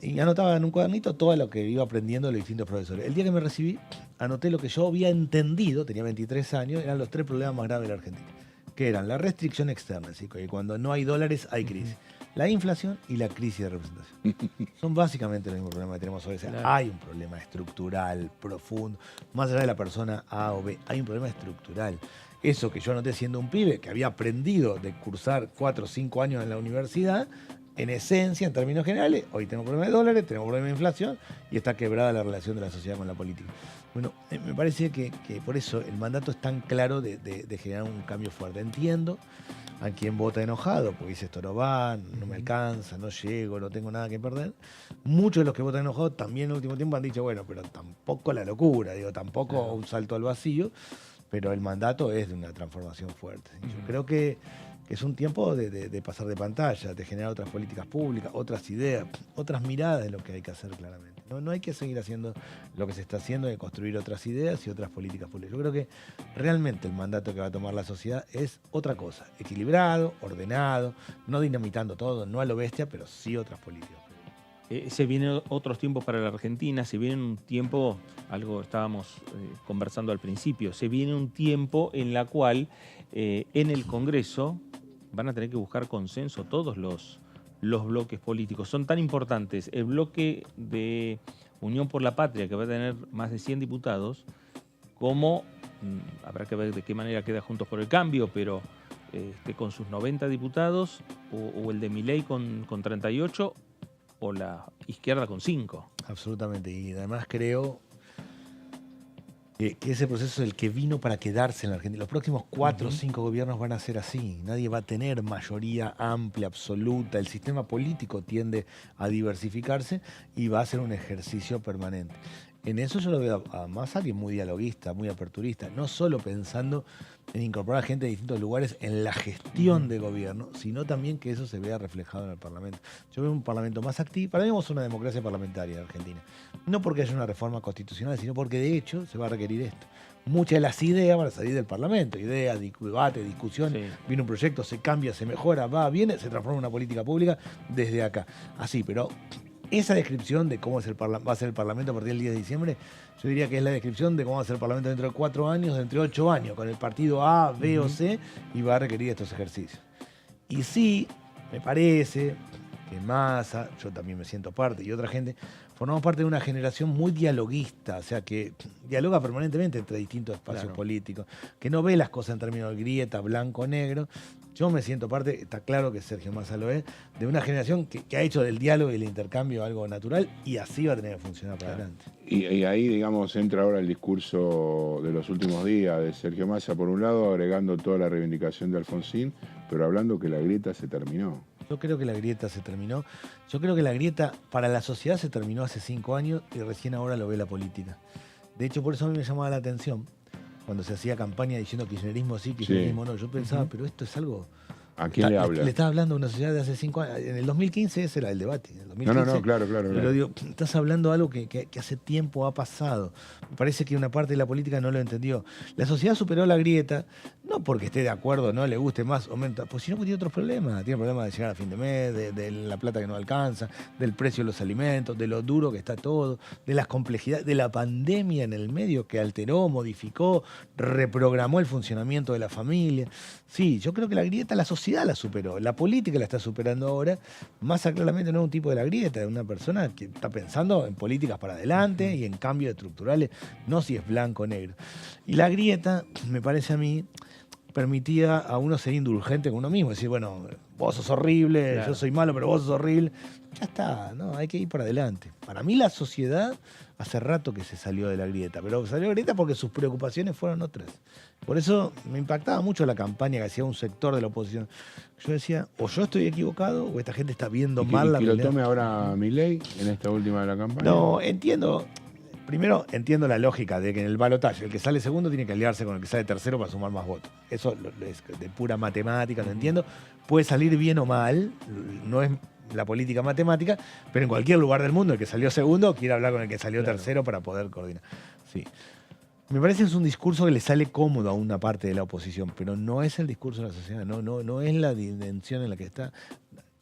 Y anotaba en un cuadernito todo lo que iba aprendiendo de los distintos profesores. El día que me recibí, anoté lo que yo había entendido, tenía 23 años, eran los 3 problemas más graves de la Argentina, que eran la restricción externa, ¿sí? Que cuando no hay dólares hay crisis. La inflación y la crisis de representación. Son básicamente los mismos problemas que tenemos hoy. O sea, claro, hay un problema estructural, profundo. Más allá de la persona A o B, hay un problema estructural. Eso que yo anoté siendo un pibe, que había aprendido de cursar 4 o 5 años en la universidad, en esencia, en términos generales, hoy tenemos problema de dólares, tenemos problema de inflación y está quebrada la relación de la sociedad con la política. Bueno, me parece que por eso el mandato es tan claro de generar un cambio fuerte. Entiendo a quien vota enojado, porque dice esto no va, no me alcanza, no llego, no tengo nada que perder. Muchos de los que votan enojados también en el último tiempo han dicho, bueno, pero tampoco la locura, digo, tampoco un salto al vacío, pero el mandato es de una transformación fuerte. Yo creo que es un tiempo de pasar de pantalla, de generar otras políticas públicas, otras ideas, otras miradas de lo que hay que hacer claramente. No hay que seguir haciendo lo que se está haciendo, de construir otras ideas y otras políticas públicas. Yo creo que realmente el mandato que va a tomar la sociedad es otra cosa, equilibrado, ordenado, no dinamitando todo, no a lo bestia, pero sí otras políticas. Se vienen otros tiempos para la Argentina, se viene un tiempo, algo estábamos conversando al principio, se viene un tiempo en la cual en el Congreso van a tener que buscar consenso todos los bloques políticos. Son tan importantes el bloque de Unión por la Patria, que va a tener más de 100 diputados, como, habrá que ver de qué manera queda Juntos por el Cambio, pero con sus 90 diputados, o el de Milei con 38, o la izquierda con 5. Absolutamente, y además creo que ese proceso es el que vino para quedarse en la Argentina. Los próximos 4 o 5 gobiernos van a ser así. Nadie va a tener mayoría amplia, absoluta. El sistema político tiende a diversificarse y va a ser un ejercicio permanente. En eso yo lo veo a Massa, alguien muy dialoguista, muy aperturista, no solo pensando en incorporar a gente de distintos lugares en la gestión de gobierno, sino también que eso se vea reflejado en el Parlamento. Yo veo un Parlamento más activo. Para mí somos una democracia parlamentaria en Argentina. No porque haya una reforma constitucional, sino porque de hecho se va a requerir esto. Muchas de las ideas van a salir del Parlamento, ideas, debate, discusión, viene un proyecto, se cambia, se mejora, va, viene, se transforma en una política pública desde acá. Así, pero esa descripción de cómo va a ser el Parlamento a partir del 10 de diciembre, yo diría que es la descripción de cómo va a ser el Parlamento dentro de 4 años, dentro de 8 años, con el partido A, B o C, y va a requerir estos ejercicios. Y sí, me parece que Massa, yo también me siento parte, y otra gente, formamos parte de una generación muy dialoguista, o sea, que dialoga permanentemente entre distintos espacios políticos, que no ve las cosas en términos de grieta, blanco, negro. Yo me siento parte, está claro que Sergio Massa lo es, de una generación que ha hecho del diálogo y el intercambio algo natural, y así va a tener que funcionar para adelante. Y ahí, digamos, entra ahora el discurso de los últimos días de Sergio Massa, por un lado, agregando toda la reivindicación de Alfonsín, pero hablando que la grieta se terminó. Yo creo que la grieta se terminó. Yo creo que la grieta para la sociedad se terminó hace 5 años y recién ahora lo ve la política. De hecho, por eso a mí me llamaba la atención cuando se hacía campaña diciendo kirchnerismo sí, kirchnerismo no. Yo pensaba, pero esto es algo... ¿A quién le habla? Le estaba hablando a una sociedad de hace 5 años. En el 2015 ese era el debate. En el 2015, No, claro. Pero digo, estás hablando de algo que hace tiempo ha pasado. Me parece que una parte de la política no lo entendió. La sociedad superó la grieta, no porque esté de acuerdo, no le guste más o menos, pues sino que tiene otros problemas. Tiene problemas de llegar a fin de mes, de la plata que no alcanza, del precio de los alimentos, de lo duro que está todo, de las complejidades, de la pandemia en el medio que alteró, modificó, reprogramó el funcionamiento de la familia. Sí, yo creo que la grieta la sociedad la superó, la política la está superando ahora. Massa claramente no es un tipo de la grieta, es una persona que está pensando en políticas para adelante y en cambios estructurales, no si es blanco o negro. Y la grieta, me parece a mí, permitía a uno ser indulgente con uno mismo, decir, bueno, vos sos horrible, claro, yo soy malo, pero vos sos horrible. Ya está, ¿no? Hay que ir para adelante. Para mí la sociedad hace rato que se salió de la grieta, pero salió de la grieta porque sus preocupaciones fueron otras. Por eso me impactaba mucho la campaña que hacía un sector de la oposición. Yo decía, o yo estoy equivocado o esta gente está viendo mal la realidad. ¿Y lo tome ahora Milei en esta última de la campaña? No, entiendo. Primero, entiendo la lógica de que en el balotaje el que sale segundo tiene que aliarse con el que sale tercero para sumar más votos. Eso es de pura matemática, lo entiendo. Puede salir bien o mal, no es la política matemática, pero en cualquier lugar del mundo el que salió segundo quiere hablar con el que salió tercero para poder coordinar. Sí. Me parece que es un discurso que le sale cómodo a una parte de la oposición, pero no es el discurso de la sociedad, no es la dimensión en la que está.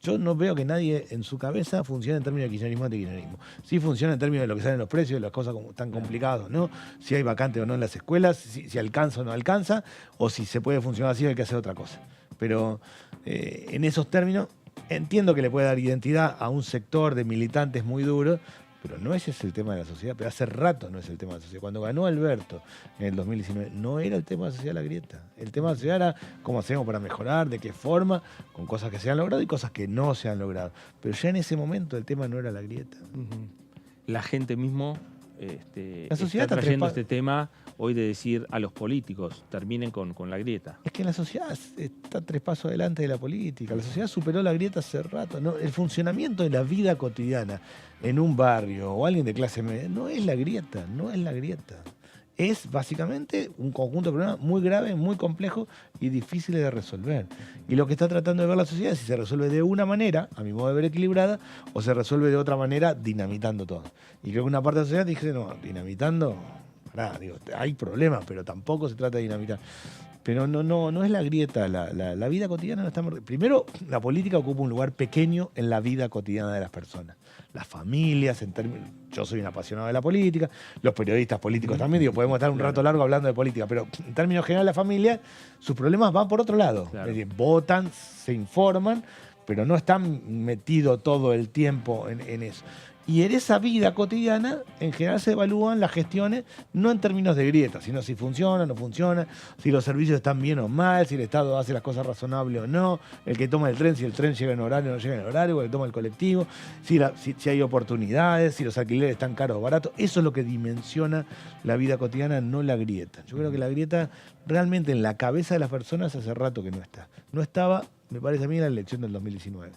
Yo no veo que nadie en su cabeza funcione en términos de kirchnerismo o antikirchnerismo. Sí funciona en términos de lo que salen los precios, de las cosas como tan complicadas, ¿no? Si hay vacante o no en las escuelas, si alcanza o no alcanza, o si se puede funcionar así o hay que hacer otra cosa. Pero en esos términos entiendo que le puede dar identidad a un sector de militantes muy duros, pero no ese es el tema de la sociedad, pero hace rato no es el tema de la sociedad. Cuando ganó Alberto en el 2019, no era el tema de la sociedad la grieta. El tema de la sociedad era cómo hacemos para mejorar, de qué forma, con cosas que se han logrado y cosas que no se han logrado. Pero ya en ese momento el tema no era la grieta. La gente mismo la sociedad está trayendo este tema hoy de decir a los políticos, terminen con la grieta. Es que la sociedad está 3 pasos adelante de la política. La sociedad superó la grieta hace rato. ¿No? El funcionamiento de la vida cotidiana en un barrio o alguien de clase media no es la grieta, no es la grieta. Es básicamente un conjunto de problemas muy graves, muy complejos y difíciles de resolver. Y lo que está tratando de ver la sociedad es si se resuelve de una manera, a mi modo de ver equilibrada, o se resuelve de otra manera dinamitando todo. Y creo que una parte de la sociedad dije, no, dinamitando, pará, digo, hay problemas, pero tampoco se trata de dinamitar. Pero no es la grieta, la vida cotidiana no está... Primero, la política ocupa un lugar pequeño en la vida cotidiana de las personas. Las familias, yo soy un apasionado de la política, los periodistas políticos también, digo, podemos estar un rato largo hablando de política, pero en términos generales la familia, sus problemas van por otro lado. Claro. Es decir, votan, se informan, pero no están metidos todo el tiempo en eso. Y en esa vida cotidiana, en general se evalúan las gestiones no en términos de grieta, sino si funciona o no funciona, si los servicios están bien o mal, si el Estado hace las cosas razonables o no, el que toma el tren, si el tren llega en horario o no llega en horario, o el que toma el colectivo, si hay oportunidades, si los alquileres están caros o baratos. Eso es lo que dimensiona la vida cotidiana, no la grieta. Yo creo que la grieta realmente en la cabeza de las personas hace rato que no está. No estaba, me parece a mí, en la elección del 2019.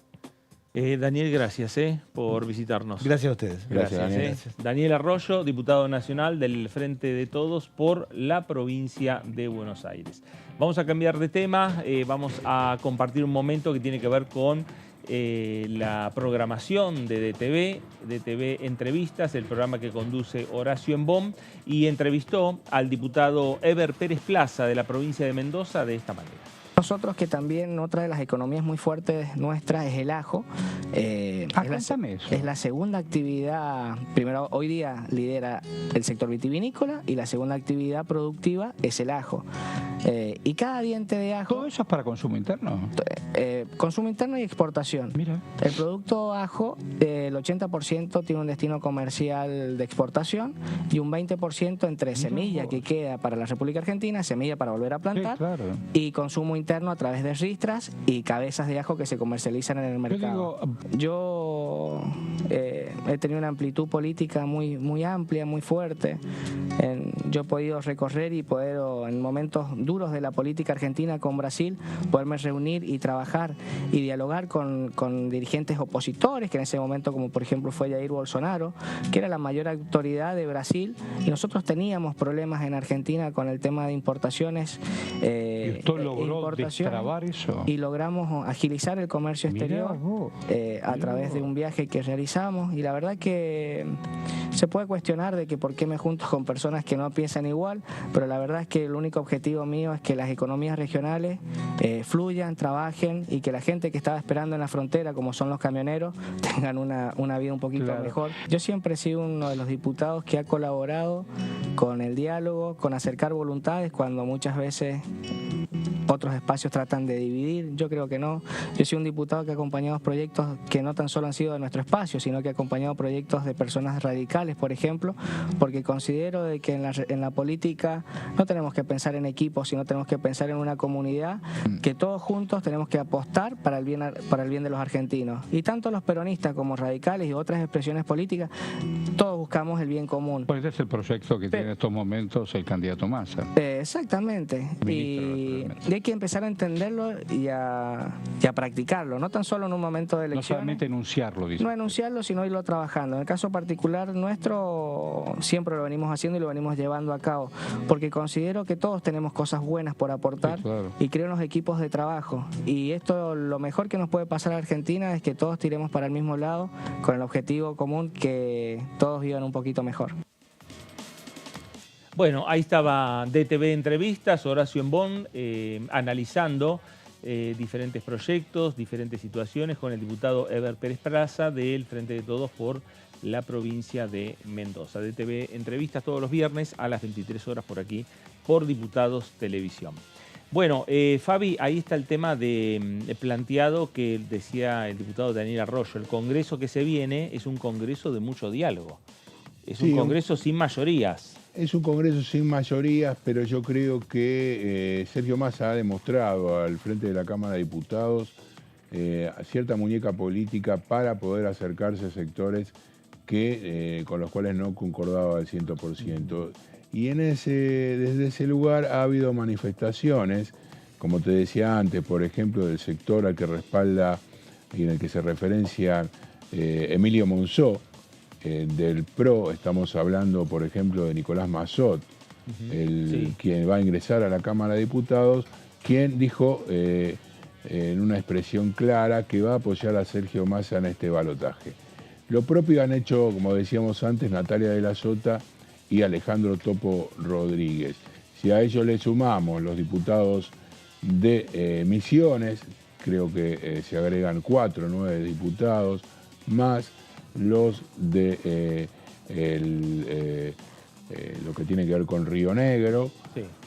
Daniel, gracias por visitarnos. Gracias a ustedes. Gracias, Daniel. Daniel Arroyo, diputado nacional del Frente de Todos por la provincia de Buenos Aires. Vamos a cambiar de tema, vamos a compartir un momento que tiene que ver con la programación de DTV Entrevistas, el programa que conduce Horacio Embón, y entrevistó al diputado Eber Pérez Plaza de la provincia de Mendoza de esta manera. Nosotros que también otra de las economías muy fuertes nuestras es el ajo. Es la segunda actividad, primero hoy día lidera el sector vitivinícola y la segunda actividad productiva es el ajo. Y cada diente de ajo... ¿Todo eso es para consumo interno? Consumo interno y exportación. Mira. El producto ajo, el 80% tiene un destino comercial de exportación y un 20% entre semilla que queda para la República Argentina, semilla para volver a plantar, sí, claro, y consumo interno a través de ristras y cabezas de ajo que se comercializan en el mercado. Yo he tenido una amplitud política muy amplia, muy fuerte. Yo he podido recorrer y poder, en momentos duros de la política argentina con Brasil, poderme reunir y trabajar y dialogar con dirigentes opositores, que en ese momento, como por ejemplo fue Jair Bolsonaro, que era la mayor autoridad de Brasil, y nosotros teníamos problemas en Argentina con el tema de importaciones. ¿Y usted logró destrabar eso? Y logramos agilizar el comercio exterior a través de un viaje que realizamos, y la verdad que se puede cuestionar de que por qué me junto con personas que no piensan igual, pero la verdad es que el único objetivo mío es que las economías regionales fluyan, trabajen, y que la gente que estaba esperando en la frontera, como son los camioneros, tengan una vida un poquito mejor. Yo siempre he sido uno de los diputados que ha colaborado con el diálogo, con acercar voluntades, cuando muchas veces otros espacios tratan de dividir. Yo creo que no. Yo soy un diputado que ha acompañado proyectos que no tan solo han sido de nuestro espacio, sino que ha acompañado proyectos de personas radicales, por ejemplo, porque considero de que en la política no tenemos que pensar en equipos, sino tenemos que pensar en una comunidad, que todos juntos tenemos que apostar para el bien de los argentinos. Y tanto los peronistas como radicales y otras expresiones políticas, todos buscamos el bien común. Pues ese es el proyecto que tiene en estos momentos el candidato Massa. Exactamente. Y hay que empezar a entenderlo y a practicarlo, no tan solo en un momento de elecciones. No solamente enunciarlo, dice. No enunciarlo, sino irlo trabajando. En el caso particular nuestro, siempre lo venimos haciendo y lo venimos llevando a cabo, porque considero que todos tenemos cosas buenas por aportar, sí, claro, y creo en los equipos de trabajo. Y esto, lo mejor que nos puede pasar a Argentina es que todos tiremos para el mismo lado, con el objetivo común que todos vivan un poquito mejor. Bueno, ahí estaba DTV Entrevistas, Horacio Embón, analizando diferentes proyectos, diferentes situaciones con el diputado Eber Pérez Plaza del Frente de Todos por la provincia de Mendoza. DTV Entrevistas todos los viernes a las 23 horas por aquí, por Diputados Televisión. Bueno, Fabi, ahí está el tema de planteado que decía el diputado Daniel Arroyo. El Congreso que se viene es un Congreso de mucho diálogo. Es un Congreso sin mayorías. Es un Congreso sin mayorías, pero yo creo que Sergio Massa ha demostrado al frente de la Cámara de Diputados cierta muñeca política para poder acercarse a sectores con los cuales no concordaba al 100%. Y desde ese lugar ha habido manifestaciones, como te decía antes, por ejemplo, del sector al que respalda y en el que se referencia Emilio Monzó, del PRO. Estamos hablando, por ejemplo, de Nicolás Massot, quien va a ingresar a la Cámara de Diputados, quien dijo en una expresión clara que va a apoyar a Sergio Massa en este balotaje. Lo propio han hecho, como decíamos antes, Natalia de la Sota y Alejandro Topo Rodríguez. Si a ellos le sumamos los diputados de Misiones, creo que se agregan 9 diputados, más los de lo que tiene que ver con Río Negro,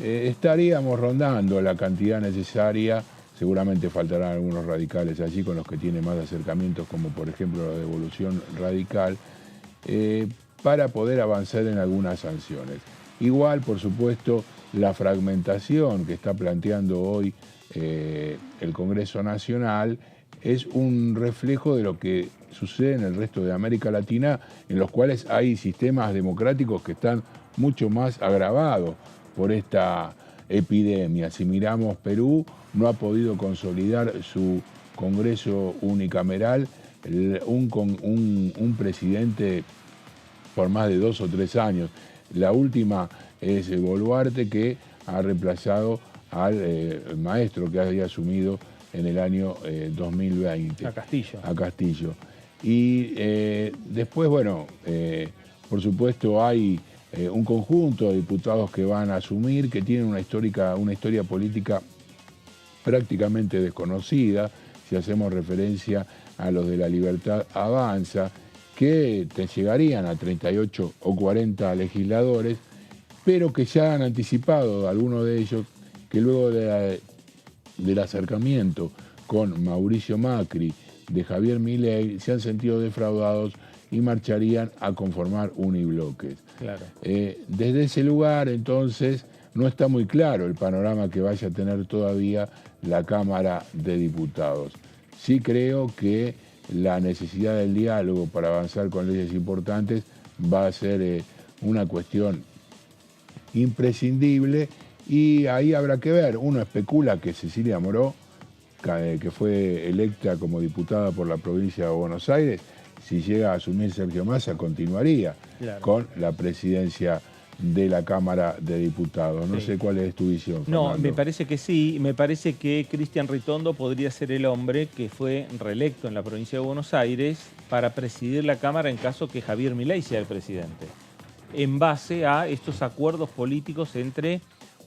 estaríamos rondando la cantidad necesaria. Seguramente faltarán algunos radicales allí con los que tiene más acercamientos, como por ejemplo la Devolución Radical, para poder avanzar en algunas sanciones. Igual, por supuesto, la fragmentación que está planteando hoy el Congreso Nacional es un reflejo de lo que sucede en el resto de América Latina, en los cuales hay sistemas democráticos que están mucho más agravados por esta epidemia. Si miramos Perú, no ha podido consolidar su Congreso unicameral, un presidente por más de 2 o 3 años. La última es Boluarte, que ha reemplazado al maestro que había asumido en el año 2020. A Castillo. Y después, bueno, por supuesto hay un conjunto de diputados que van a asumir, que tienen una historia política prácticamente desconocida, si hacemos referencia a los de La Libertad Avanza, que te llegarían a 38 o 40 legisladores, pero que ya han anticipado algunos de ellos que luego del acercamiento con Mauricio Macri, de Javier Milei, se han sentido defraudados y marcharían a conformar unibloques. Claro. Desde ese lugar, entonces, no está muy claro el panorama que vaya a tener todavía la Cámara de Diputados. Sí creo que la necesidad del diálogo para avanzar con leyes importantes va a ser una cuestión imprescindible, y ahí habrá que ver. Uno especula que Cecilia Moró, que fue electa como diputada por la provincia de Buenos Aires, si llega a asumir Sergio Massa, continuaría con la presidencia de la Cámara de Diputados. No sé cuál es tu visión, Fernando. No, me parece que sí. Me parece que Cristian Ritondo podría ser el hombre que fue reelecto en la provincia de Buenos Aires para presidir la Cámara en caso que Javier Milei sea el presidente, en base a estos acuerdos políticos entre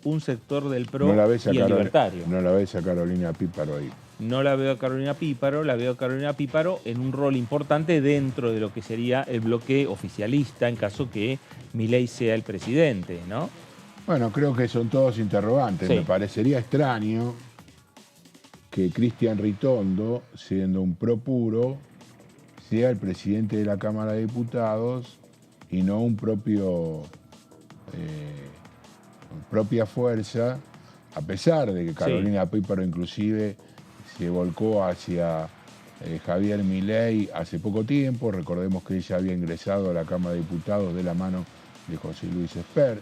un sector del PRO y el libertario. No la ves a Carolina Píparo ahí. No la veo a Carolina Píparo, la veo a Carolina Píparo en un rol importante dentro de lo que sería el bloque oficialista en caso que Milei sea el presidente, ¿no? Bueno, creo que son todos interrogantes. Sí. Me parecería extraño que Cristian Ritondo, siendo un pro puro, sea el presidente de la Cámara de Diputados y no un propia fuerza, a pesar de que Carolina Píparo inclusive se volcó hacia Javier Milei hace poco tiempo. Recordemos que ella había ingresado a la Cámara de Diputados de la mano de José Luis Espert,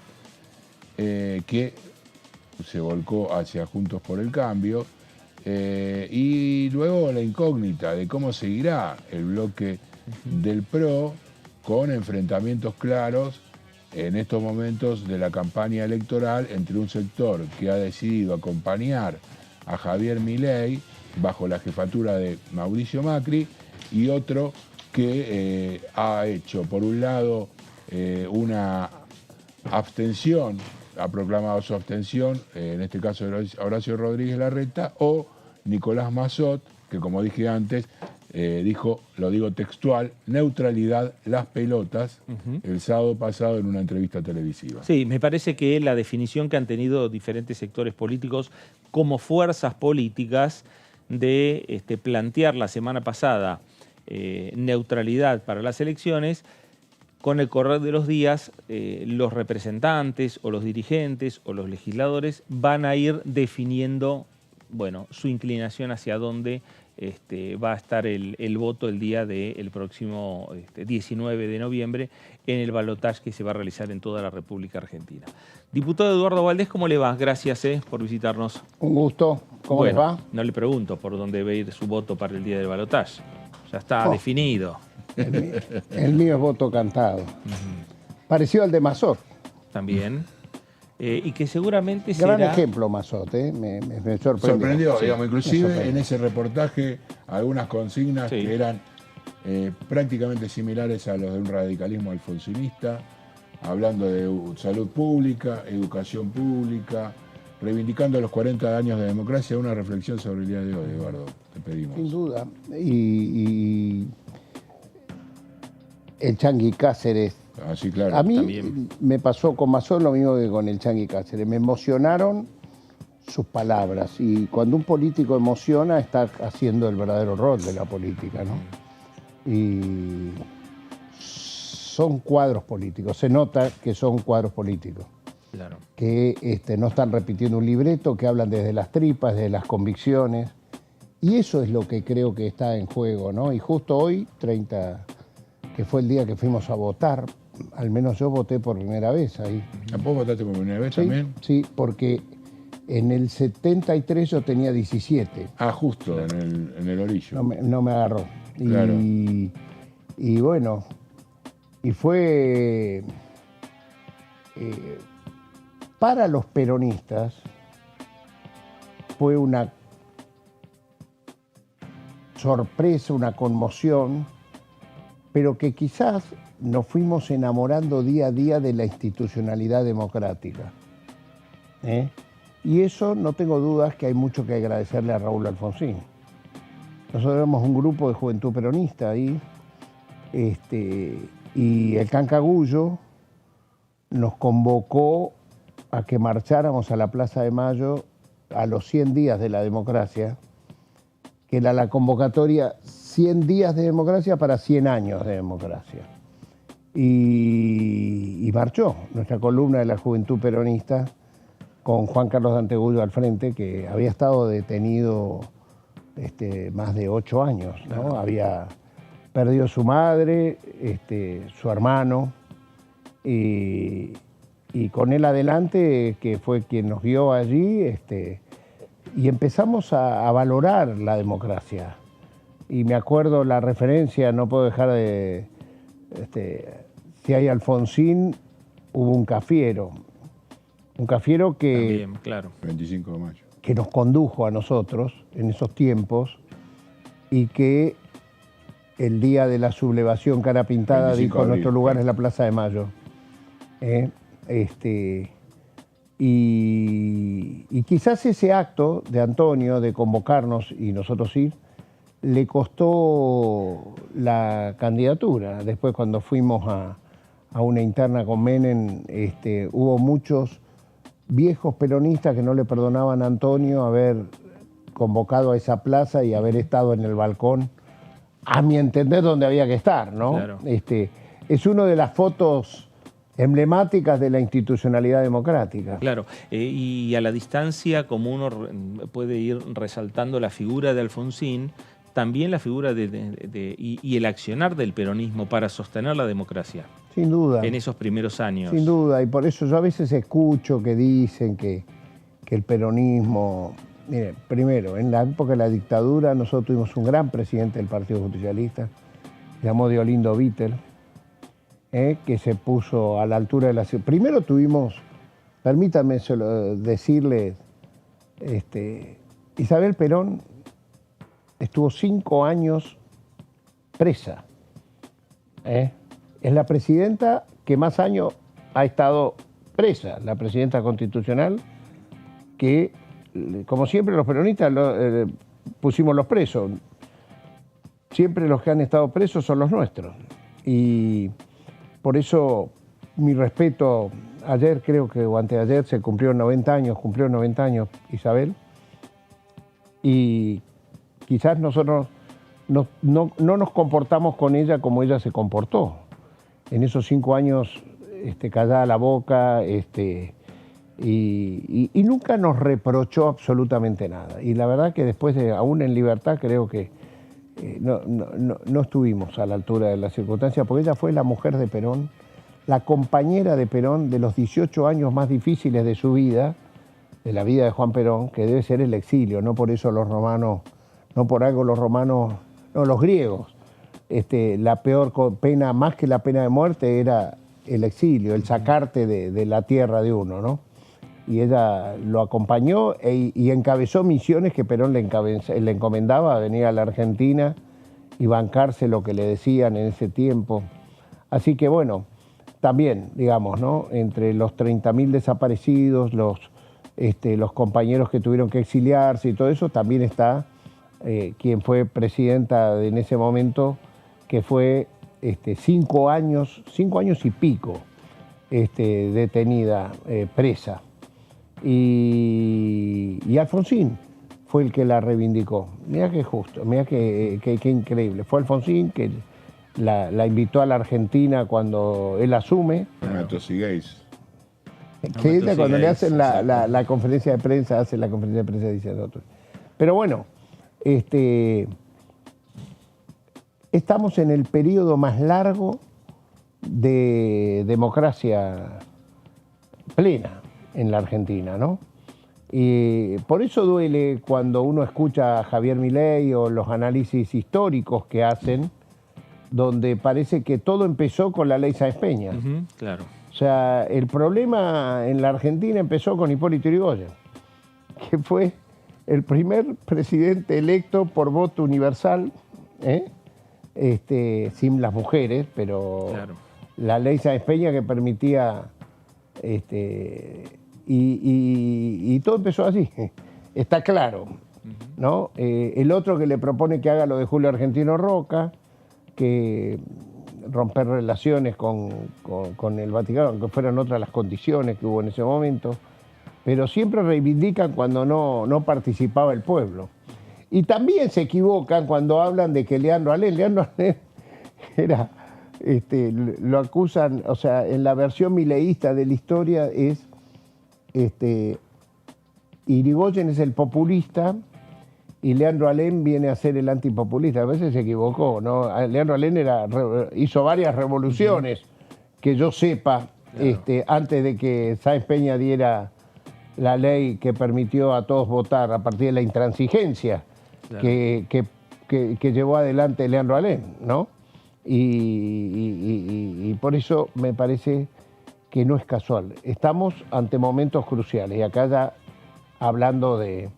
que se volcó hacia Juntos por el Cambio, y luego la incógnita de cómo seguirá el bloque del PRO, con enfrentamientos claros en estos momentos de la campaña electoral entre un sector que ha decidido acompañar a Javier Milei bajo la jefatura de Mauricio Macri, y otro que ha hecho, por un lado, una abstención, ha proclamado su abstención, en este caso Horacio Rodríguez Larreta, o Nicolás Massot, que, como dije antes, dijo, lo digo textual, neutralidad, las pelotas, el sábado pasado en una entrevista televisiva. Sí, me parece que la definición que han tenido diferentes sectores políticos como fuerzas políticas de plantear la semana pasada neutralidad para las elecciones, con el correr de los días los representantes o los dirigentes o los legisladores van a ir definiendo, bueno, su inclinación hacia dónde va a estar el voto el día del próximo 19 de noviembre en el balotaje que se va a realizar en toda la República Argentina. Diputado Eduardo Valdés, ¿cómo le va? Gracias por visitarnos. Un gusto. ¿Cómo le va? No le pregunto por dónde va a ir su voto para el día del balotaje. Ya está definido. El mío es voto cantado. Parecido al de Massot. También. Y que seguramente será... Gran ejemplo, Massot, me sorprendió. Sorprendió, Sí, digamos, inclusive en ese reportaje algunas consignas que eran prácticamente similares a los de un radicalismo alfonsinista, hablando de salud pública, educación pública, reivindicando los 40 años de democracia. Una reflexión sobre el día de hoy, Eduardo, te pedimos. Sin duda. Y el Chanqui Cáceres. Ah, sí, claro. A mí también me pasó con Massot lo mismo que con el Chanqui Cáceres. Me emocionaron sus palabras. Y cuando un político emociona, está haciendo el verdadero rol de la política, ¿no? Y son cuadros políticos. Se nota que son cuadros políticos. Claro. Que no están repitiendo un libreto, que hablan desde las tripas, desde las convicciones. Y eso es lo que creo que está en juego, ¿no? Y justo hoy, 30, que fue el día que fuimos a votar, al menos yo voté por primera vez ahí. ¿Vos votaste por primera vez también? Sí, porque en el 73 yo tenía 17. Ah, justo, en el orillo. No me agarró. Claro. Y bueno, y fue... para los peronistas fue una sorpresa, una conmoción, pero que quizás nos fuimos enamorando día a día de la institucionalidad democrática. Y eso, no tengo dudas que hay mucho que agradecerle a Raúl Alfonsín. Nosotros éramos un grupo de juventud peronista ahí, y el Cancagullo nos convocó a que marcháramos a la Plaza de Mayo a los 100 días de la democracia, que era la convocatoria 100 días de democracia para 100 años de democracia. Y marchó nuestra columna de la Juventud Peronista con Juan Carlos Dantegullo al frente, que había estado detenido más de 8 años, ¿no? Claro. Había perdido su madre, su hermano, y con él adelante, que fue quien nos guió allí, y empezamos a valorar la democracia. Y me acuerdo la referencia, no puedo dejar de... si hay Alfonsín, hubo un cafiero que... También, claro. 25 de mayo. Que nos condujo a nosotros en esos tiempos y que el día de la sublevación cara pintada dijo: nuestro lugar es la Plaza de Mayo. Y quizás ese acto de Antonio de convocarnos y nosotros ir le costó la candidatura. Después, cuando fuimos a una interna con Menem, hubo muchos viejos peronistas que no le perdonaban a Antonio haber convocado a esa plaza y haber estado en el balcón, a mi entender, donde había que estar, ¿no? Claro. Es una de las fotos emblemáticas de la institucionalidad democrática. Claro, y a la distancia, como uno puede ir resaltando la figura de Alfonsín, también la figura y el accionar del peronismo para sostener la democracia. Sin duda. En esos primeros años. Sin duda, y por eso yo a veces escucho que dicen que el peronismo... Mire, primero, en la época de la dictadura nosotros tuvimos un gran presidente del Partido Justicialista, llamó Deolindo Vittel, que se puso a la altura de la... Primero tuvimos, permítanme decirle, Isabel Perón estuvo 5 años presa. Es la presidenta que más años ha estado presa, la presidenta constitucional, que, como siempre, los peronistas pusimos los presos. Siempre los que han estado presos son los nuestros. Y por eso mi respeto, ayer creo que, o anteayer, se cumplió 90 años Isabel, y quizás nosotros no nos comportamos con ella como ella se comportó. En esos 5 años callada la boca, y nunca nos reprochó absolutamente nada. Y la verdad que después, aún en libertad, creo que no estuvimos a la altura de las circunstancias, porque ella fue la mujer de Perón, la compañera de Perón de los 18 años más difíciles de su vida, de la vida de Juan Perón, que debe ser el exilio. No por eso los romanos, no por algo los romanos, no, los griegos, la peor pena, más que la pena de muerte, era el exilio, el sacarte de la tierra de uno, ¿no? Y ella lo acompañó y encabezó misiones que Perón le encomendaba, a venir a la Argentina y bancarse lo que le decían en ese tiempo. Así que bueno, también, digamos, ¿no? Entre los 30.000 desaparecidos, los compañeros que tuvieron que exiliarse y todo eso, también está quien fue presidenta en ese momento, que fue 5 años y pico detenida, presa. Y Alfonsín fue el que la reivindicó. Mira qué justo, mira qué increíble. Fue Alfonsín que la invitó a la Argentina cuando él asume. Que ella, cuando le hacen la conferencia de prensa, hace la conferencia de prensa diciendo otro. Pero bueno, estamos en el periodo más largo de democracia plena en la Argentina, ¿no? Y por eso duele cuando uno escucha a Javier Milei o los análisis históricos que hacen, donde parece que todo empezó con la ley Sáenz Peña. Claro. O sea, el problema en la Argentina empezó con Hipólito Yrigoyen, que fue el primer presidente electo por voto universal, sin las mujeres, pero claro, la ley Sáenz Peña que permitía... Y todo empezó así, está claro, ¿no? El otro que le propone que haga lo de Julio Argentino Roca, que romper relaciones con el Vaticano, aunque fueran otras las condiciones que hubo en ese momento. pero siempre reivindican cuando no participaba el pueblo. Y también se equivocan cuando hablan de que Leandro Alem era, lo acusan, o sea, en la versión mileísta de la historia es, Irigoyen es el populista y Leandro Alem viene a ser el antipopulista. A veces se equivocó, ¿no? Leandro Alem hizo varias revoluciones, que yo sepa, claro, antes de que Sáenz Peña diera la ley que permitió a todos votar a partir de la intransigencia, claro, que llevó adelante Leandro Alem, ¿no? Y por eso me parece que no es casual. Estamos ante momentos cruciales y acá ya hablando del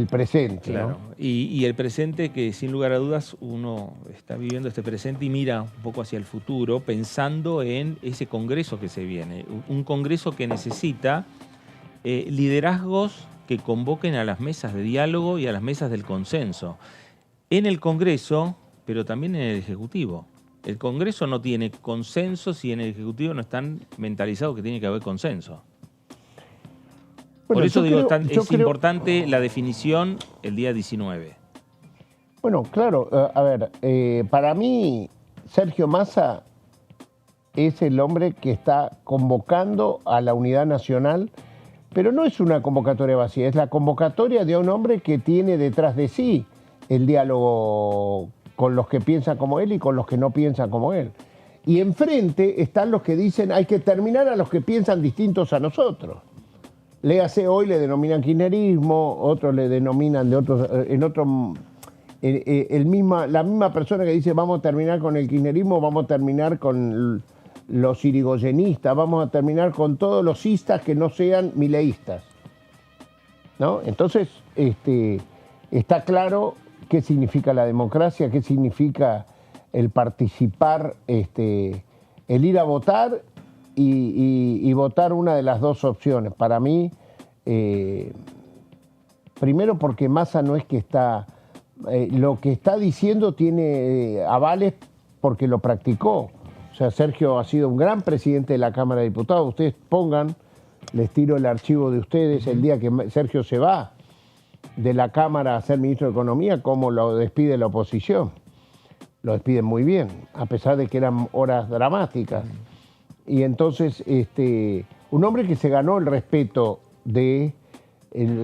presente, claro, ¿no? Y el presente que sin lugar a dudas uno está viviendo este presente y mira un poco hacia el futuro pensando en ese congreso que se viene. Un congreso que necesita liderazgos que convoquen a las mesas de diálogo y a las mesas del consenso. En el Congreso, pero también en el Ejecutivo. El Congreso no tiene consenso si en el Ejecutivo no están mentalizados que tiene que haber consenso. Bueno, por eso digo, es importante la definición el día 19. Bueno, claro, a ver, para mí Sergio Massa es el hombre que está convocando a la unidad nacional, pero no es una convocatoria vacía, es la convocatoria de un hombre que tiene detrás de sí el diálogo con los que piensan como él y con los que no piensan como él. Y enfrente están los que dicen hay que terminar a los que piensan distintos a nosotros. Léase, hoy le denominan kirchnerismo, otros le denominan de otros, la misma persona que dice vamos a terminar con el kirchnerismo, vamos a terminar con los irigoyenistas, vamos a terminar con todos los istas que no sean mileístas, ¿no? Entonces, está claro qué significa la democracia, qué significa el participar, el ir a votar y votar una de las dos opciones. Para mí, primero porque Massa no es que está, lo que está diciendo tiene avales porque lo practicó. O sea, Sergio ha sido un gran presidente de la Cámara de Diputados. Ustedes pongan, les tiro el archivo de ustedes, el día que Sergio se va de la Cámara a ser ministro de Economía, cómo lo despide la oposición. Lo despiden muy bien, a pesar de que eran horas dramáticas. Y entonces, un hombre que se ganó el respeto de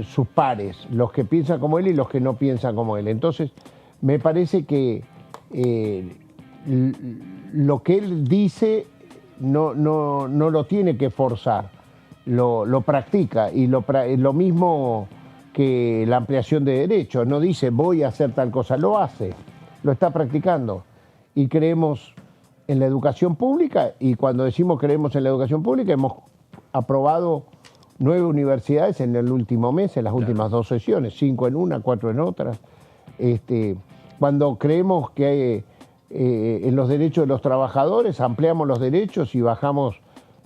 sus pares, los que piensan como él y los que no piensan como él. Entonces, me parece que lo que él dice no lo tiene que forzar, lo practica. Y lo mismo que la ampliación de derechos, no dice voy a hacer tal cosa, lo hace, lo está practicando. Y creemos en la educación pública, y cuando decimos creemos en la educación pública, hemos aprobado 9 universidades en el último mes, en las últimas 2 sesiones, 5 en una, 4 en otras. Cuando creemos que en los derechos de los trabajadores, ampliamos los derechos y bajamos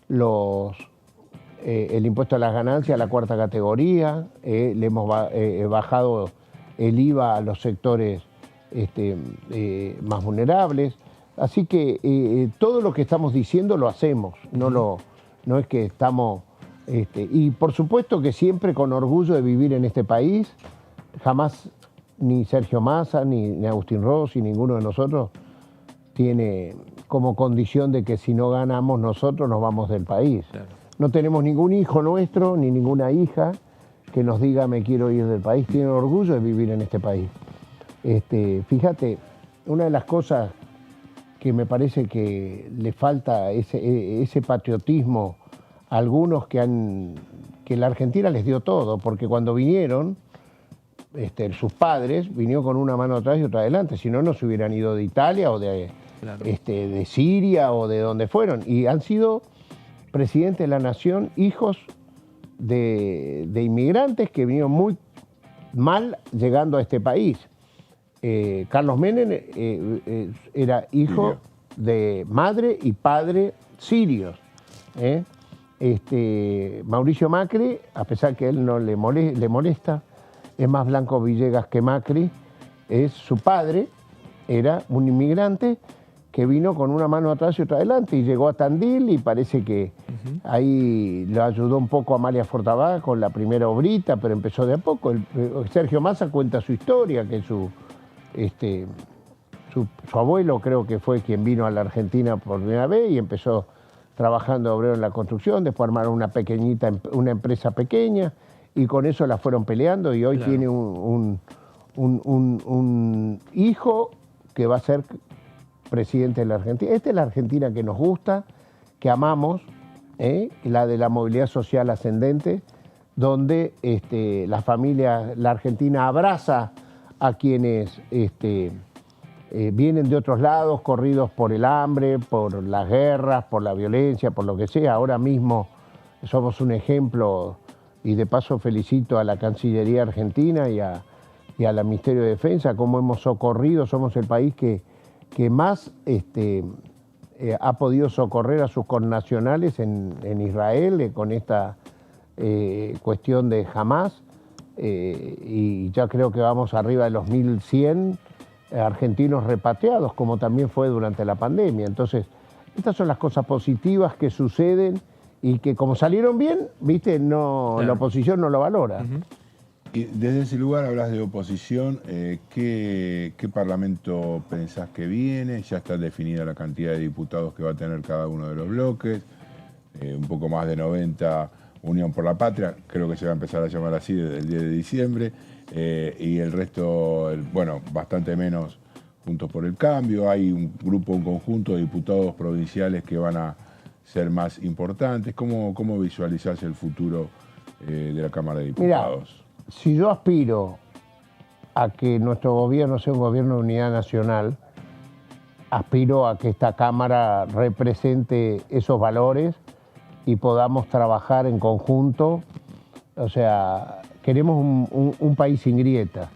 el impuesto a las ganancias a la 4ª categoría, le hemos bajado el IVA a los sectores más vulnerables. Así que todo lo que estamos diciendo lo hacemos, no es que estamos... y por supuesto que siempre con orgullo de vivir en este país, jamás ni Sergio Massa, ni Agustín Rossi, ninguno de nosotros tiene como condición de que si no ganamos nosotros nos vamos del país. Claro. No tenemos ningún hijo nuestro, ni ninguna hija que nos diga me quiero ir del país, tienen orgullo de vivir en este país. Fíjate, una de las cosas que me parece que le falta ese patriotismo a algunos que la Argentina les dio todo, porque cuando vinieron, sus padres vinieron con una mano atrás y otra adelante, si no, no se hubieran ido de Italia o de Siria o de donde fueron, y han sido presidentes de la nación, hijos de inmigrantes que vinieron muy mal llegando a este país. Carlos Menem era hijo de madre y padre sirios. Mauricio Macri, a pesar que a él no le molesta, es más Blanco Villegas que Macri, su padre era un inmigrante que vino con una mano atrás y otra adelante y llegó a Tandil y parece que Ahí lo ayudó un poco Amalia Fortabá con la primera obrita, pero empezó de a poco. Sergio Massa cuenta su historia, que su abuelo creo que fue quien vino a la Argentina por primera vez y empezó trabajando obrero en la construcción, después armaron una empresa pequeña y con eso la fueron peleando y hoy tiene un hijo que va a ser presidente de la Argentina. Esta es la Argentina que nos gusta, que amamos, la de la movilidad social ascendente, donde la familia, la Argentina abraza a quienes vienen de otros lados, corridos por el hambre, por las guerras, por la violencia, por lo que sea. Ahora mismo somos un ejemplo y de paso felicito a la Cancillería Argentina y al Ministerio de Defensa, cómo hemos socorrido, somos el país que más ha podido socorrer a sus connacionales en Israel con esta cuestión de Hamas y ya creo que vamos arriba de los 1.100 argentinos repatriados, como también fue durante la pandemia. Entonces, estas son las cosas positivas que suceden y que como salieron bien, ¿viste? No, la oposición no lo valora. Y desde ese lugar hablas de oposición, ¿qué parlamento pensás que viene? Ya está definida la cantidad de diputados que va a tener cada uno de los bloques, un poco más de 90 Unión por la Patria, creo que se va a empezar a llamar así desde el 10 de diciembre, y el resto, bueno, bastante menos Juntos por el Cambio. Hay un conjunto de diputados provinciales que van a ser más importantes. ¿Cómo visualizás el futuro de la Cámara de Diputados? Mirá, si yo aspiro a que nuestro gobierno sea un gobierno de unidad nacional, aspiro a que esta Cámara represente esos valores y podamos trabajar en conjunto. O sea, queremos un país sin grieta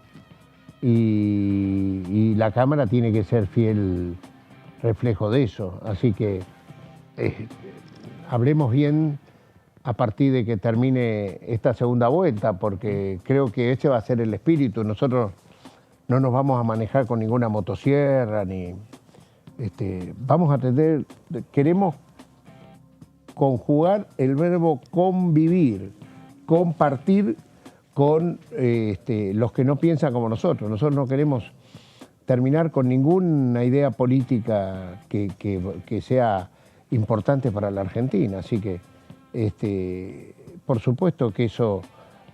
y la Cámara tiene que ser fiel reflejo de eso. Así que hablemos bien a partir de que termine esta segunda vuelta, porque creo que ese va a ser el espíritu. Nosotros no nos vamos a manejar con ninguna motosierra, ni vamos a tener, queremos conjugar el verbo convivir, compartir con los que no piensan como nosotros. Nosotros no queremos terminar con ninguna idea política que sea importante para la Argentina. Así que, por supuesto que eso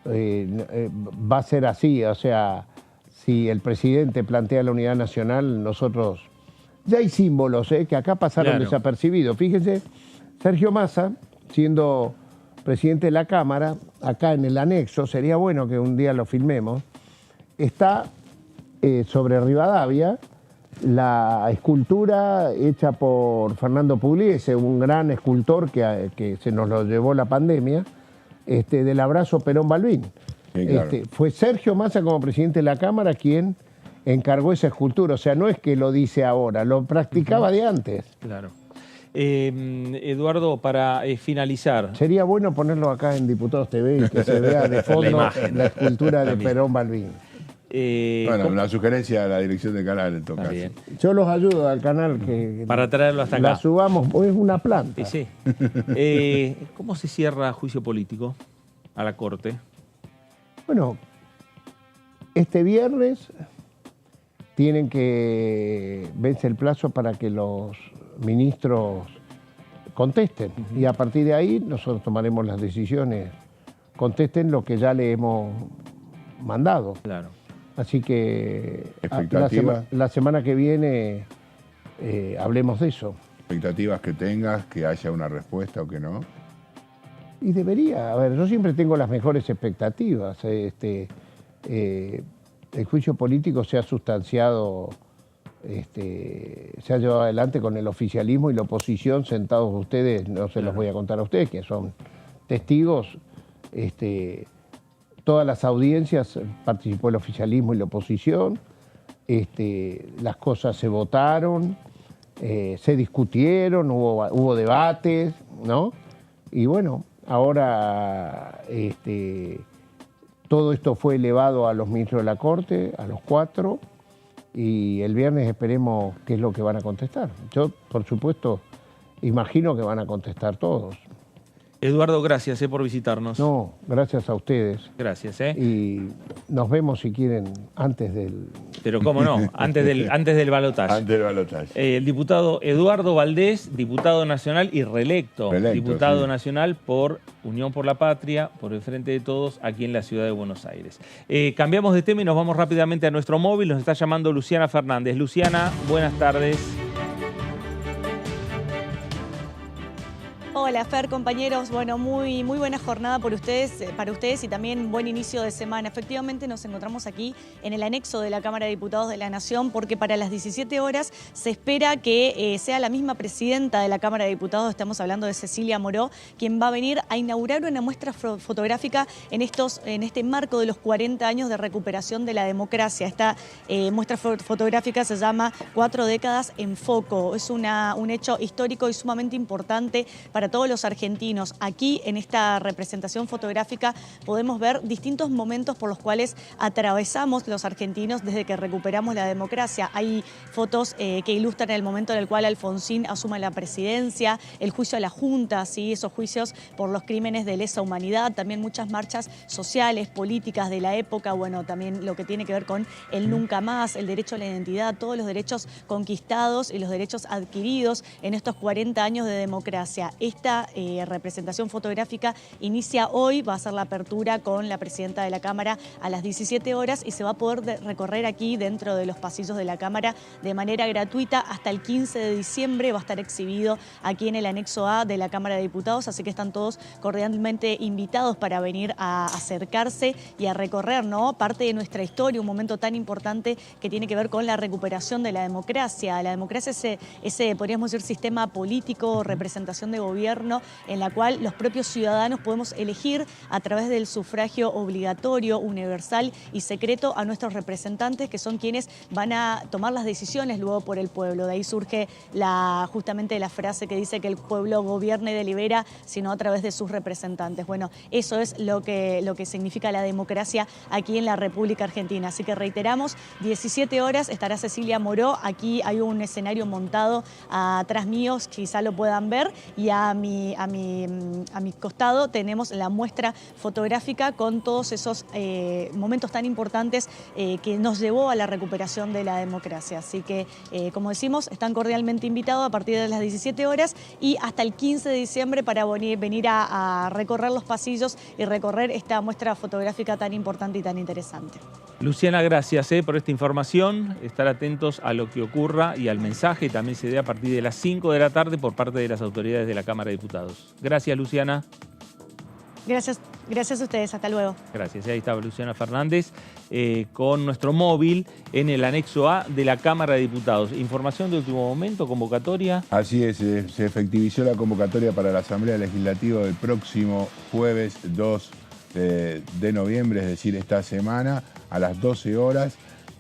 va a ser así. O sea, si el presidente plantea la unidad nacional, nosotros... Ya hay símbolos que acá pasaron desapercibidos. Fíjense, Sergio Massa, siendo presidente de la Cámara, acá en el anexo, sería bueno que un día lo filmemos, está sobre Rivadavia la escultura hecha por Fernando Pugliese, un gran escultor que se nos lo llevó la pandemia, del abrazo Perón-Balbín. Sí, claro. Fue Sergio Massa como presidente de la Cámara quien encargó esa escultura. O sea, no es que lo dice ahora, lo practicaba de antes. Claro. Eduardo, para finalizar. Sería bueno ponerlo acá en Diputados TV y que se vea de fondo la escultura de Perón-Balbín. Bueno, una sugerencia a la dirección del canal en todo caso. Bien. Yo los ayudo al canal que para traerlo hasta acá. La subamos, es una planta. Sí. ¿Cómo se cierra juicio político a la Corte? Bueno, este viernes tienen que vence el plazo para que los ministros contesten y a partir de ahí nosotros tomaremos las decisiones, contesten lo que ya le hemos mandado. Claro. Así que ¿Expectativas? la semana que viene hablemos de eso. ¿Expectativas que tengas, que haya una respuesta o que no? Y debería, a ver, yo siempre tengo las mejores expectativas. El juicio político se ha sustanciado, se ha llevado adelante con el oficialismo y la oposición sentados ustedes, no se los voy a contar a ustedes, que son testigos. Todas las audiencias participó el oficialismo y la oposición, las cosas se votaron, se discutieron, hubo debates, ¿no? Y bueno, ahora todo esto fue elevado a los ministros de la Corte, a los 4, y el viernes esperemos qué es lo que van a contestar. Yo, por supuesto, imagino que van a contestar todos. Eduardo, gracias por visitarnos. No, gracias a ustedes. Gracias. Y nos vemos si quieren antes del... Pero cómo no, antes del balotaje. Antes del balotaje. El diputado Eduardo Valdés, diputado nacional y reelecto diputado nacional por Unión por la Patria, por el Frente de Todos, aquí en la ciudad de Buenos Aires. Cambiamos de tema y nos vamos rápidamente a nuestro móvil. Nos está llamando Luciana Fernández. Luciana, buenas tardes. Hola Fer, compañeros, bueno, muy buena jornada para ustedes y también buen inicio de semana. Efectivamente nos encontramos aquí en el anexo de la Cámara de Diputados de la Nación porque para las 17 horas se espera que sea la misma presidenta de la Cámara de Diputados, estamos hablando de Cecilia Moró, quien va a venir a inaugurar una muestra fotográfica en este marco de los 40 años de recuperación de la democracia. Esta muestra fotográfica se llama 4 décadas en foco. Es un hecho histórico y sumamente importante para todos los argentinos. Aquí en esta representación fotográfica podemos ver distintos momentos por los cuales atravesamos los argentinos desde que recuperamos la democracia. Hay fotos que ilustran el momento en el cual Alfonsín asume la presidencia, el juicio a la Junta, ¿sí? Esos juicios por los crímenes de lesa humanidad, también muchas marchas sociales, políticas de la época, bueno, también lo que tiene que ver con el nunca más, el derecho a la identidad, todos los derechos conquistados y los derechos adquiridos en estos 40 años de democracia. Esta representación fotográfica inicia hoy, va a ser la apertura con la presidenta de la Cámara a las 17 horas y se va a poder recorrer aquí dentro de los pasillos de la Cámara de manera gratuita hasta el 15 de diciembre. Va a estar exhibido aquí en el anexo A de la Cámara de Diputados, así que están todos cordialmente invitados para venir a acercarse y a recorrer, ¿no?, parte de nuestra historia, un momento tan importante que tiene que ver con la recuperación de la democracia. La democracia es ese, podríamos decir, sistema político, representación de gobierno, en la cual los propios ciudadanos podemos elegir a través del sufragio obligatorio, universal y secreto a nuestros representantes, que son quienes van a tomar las decisiones luego por el pueblo. De ahí surge justamente la frase que dice que el pueblo gobierna y delibera, sino a través de sus representantes. Bueno, eso es lo que significa la democracia aquí en la República Argentina. Así que reiteramos, 17 horas estará Cecilia Moró. Aquí hay un escenario montado atrás mío, quizá lo puedan ver, y a mi costado tenemos la muestra fotográfica con todos esos momentos tan importantes que nos llevó a la recuperación de la democracia. Así que, como decimos, están cordialmente invitados a partir de las 17 horas y hasta el 15 de diciembre para venir a recorrer los pasillos y recorrer esta muestra fotográfica tan importante y tan interesante. Luciana, gracias por esta información. Estar atentos a lo que ocurra y al mensaje también se dé a partir de las 5 de la tarde por parte de las autoridades de la Cámara de Diputados. Gracias, Luciana. Gracias a ustedes. Hasta luego. Gracias. Ahí estaba Luciana Fernández con nuestro móvil en el anexo A de la Cámara de Diputados. Información de último momento, convocatoria. Así es, se efectivizó la convocatoria para la Asamblea Legislativa del próximo jueves 2 de noviembre, es decir, esta semana, a las 12 horas,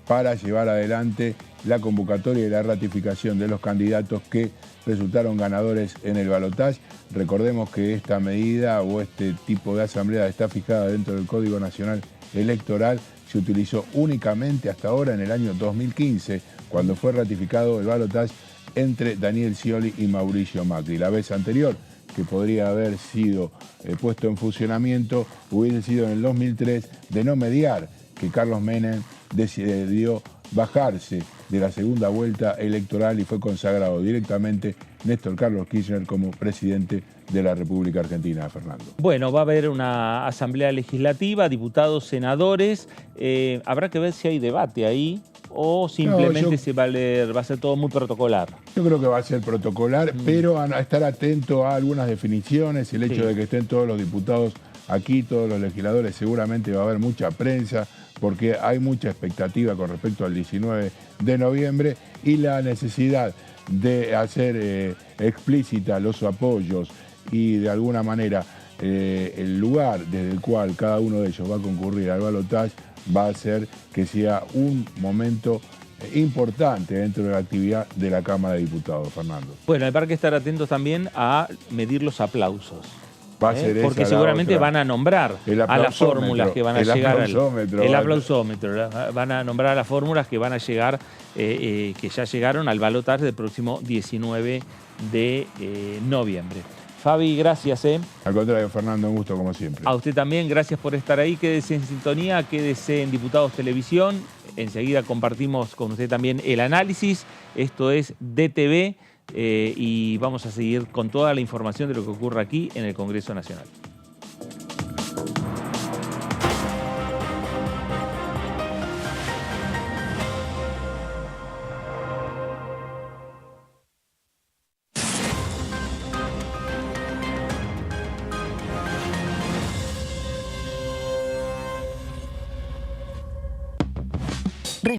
para llevar adelante la convocatoria y la ratificación de los candidatos que resultaron ganadores en el balotaje. Recordemos que esta medida o este tipo de asamblea está fijada dentro del Código Nacional Electoral. Se utilizó únicamente hasta ahora en el año 2015, cuando fue ratificado el balotaje entre Daniel Scioli y Mauricio Macri. La vez anterior, que podría haber sido puesto en funcionamiento, hubiese sido en el 2003, de no mediar, que Carlos Menem decidió bajarse de la segunda vuelta electoral y fue consagrado directamente Néstor Carlos Kirchner como presidente de la República Argentina. Fernando. Bueno, va a haber una asamblea legislativa, diputados, senadores. Habrá que ver si hay debate ahí o simplemente se va a leer, va a ser todo muy protocolar. Yo creo que va a ser protocolar, pero a estar atento a algunas definiciones, el hecho de que estén todos los diputados aquí, todos los legisladores, seguramente va a haber mucha prensa, porque hay mucha expectativa con respecto al 19 de noviembre y la necesidad de hacer explícita los apoyos y de alguna manera el lugar desde el cual cada uno de ellos va a concurrir al balotaje va a hacer que sea un momento importante dentro de la actividad de la Cámara de Diputados, Fernando. Bueno, habrá que estar atentos también a medir los aplausos. Va a ser porque seguramente van a nombrar a las fórmulas que van a llegar. El aplausómetro. Van a nombrar a las fórmulas que van a llegar, que ya llegaron al balotaje del próximo 19 de noviembre. Fabi, gracias. Al contrario, Fernando, un gusto como siempre. A usted también, gracias por estar ahí. Quédese en sintonía, quédese en Diputados Televisión. Enseguida compartimos con usted también el análisis. Esto es DTV y vamos a seguir con toda la información de lo que ocurre aquí en el Congreso Nacional.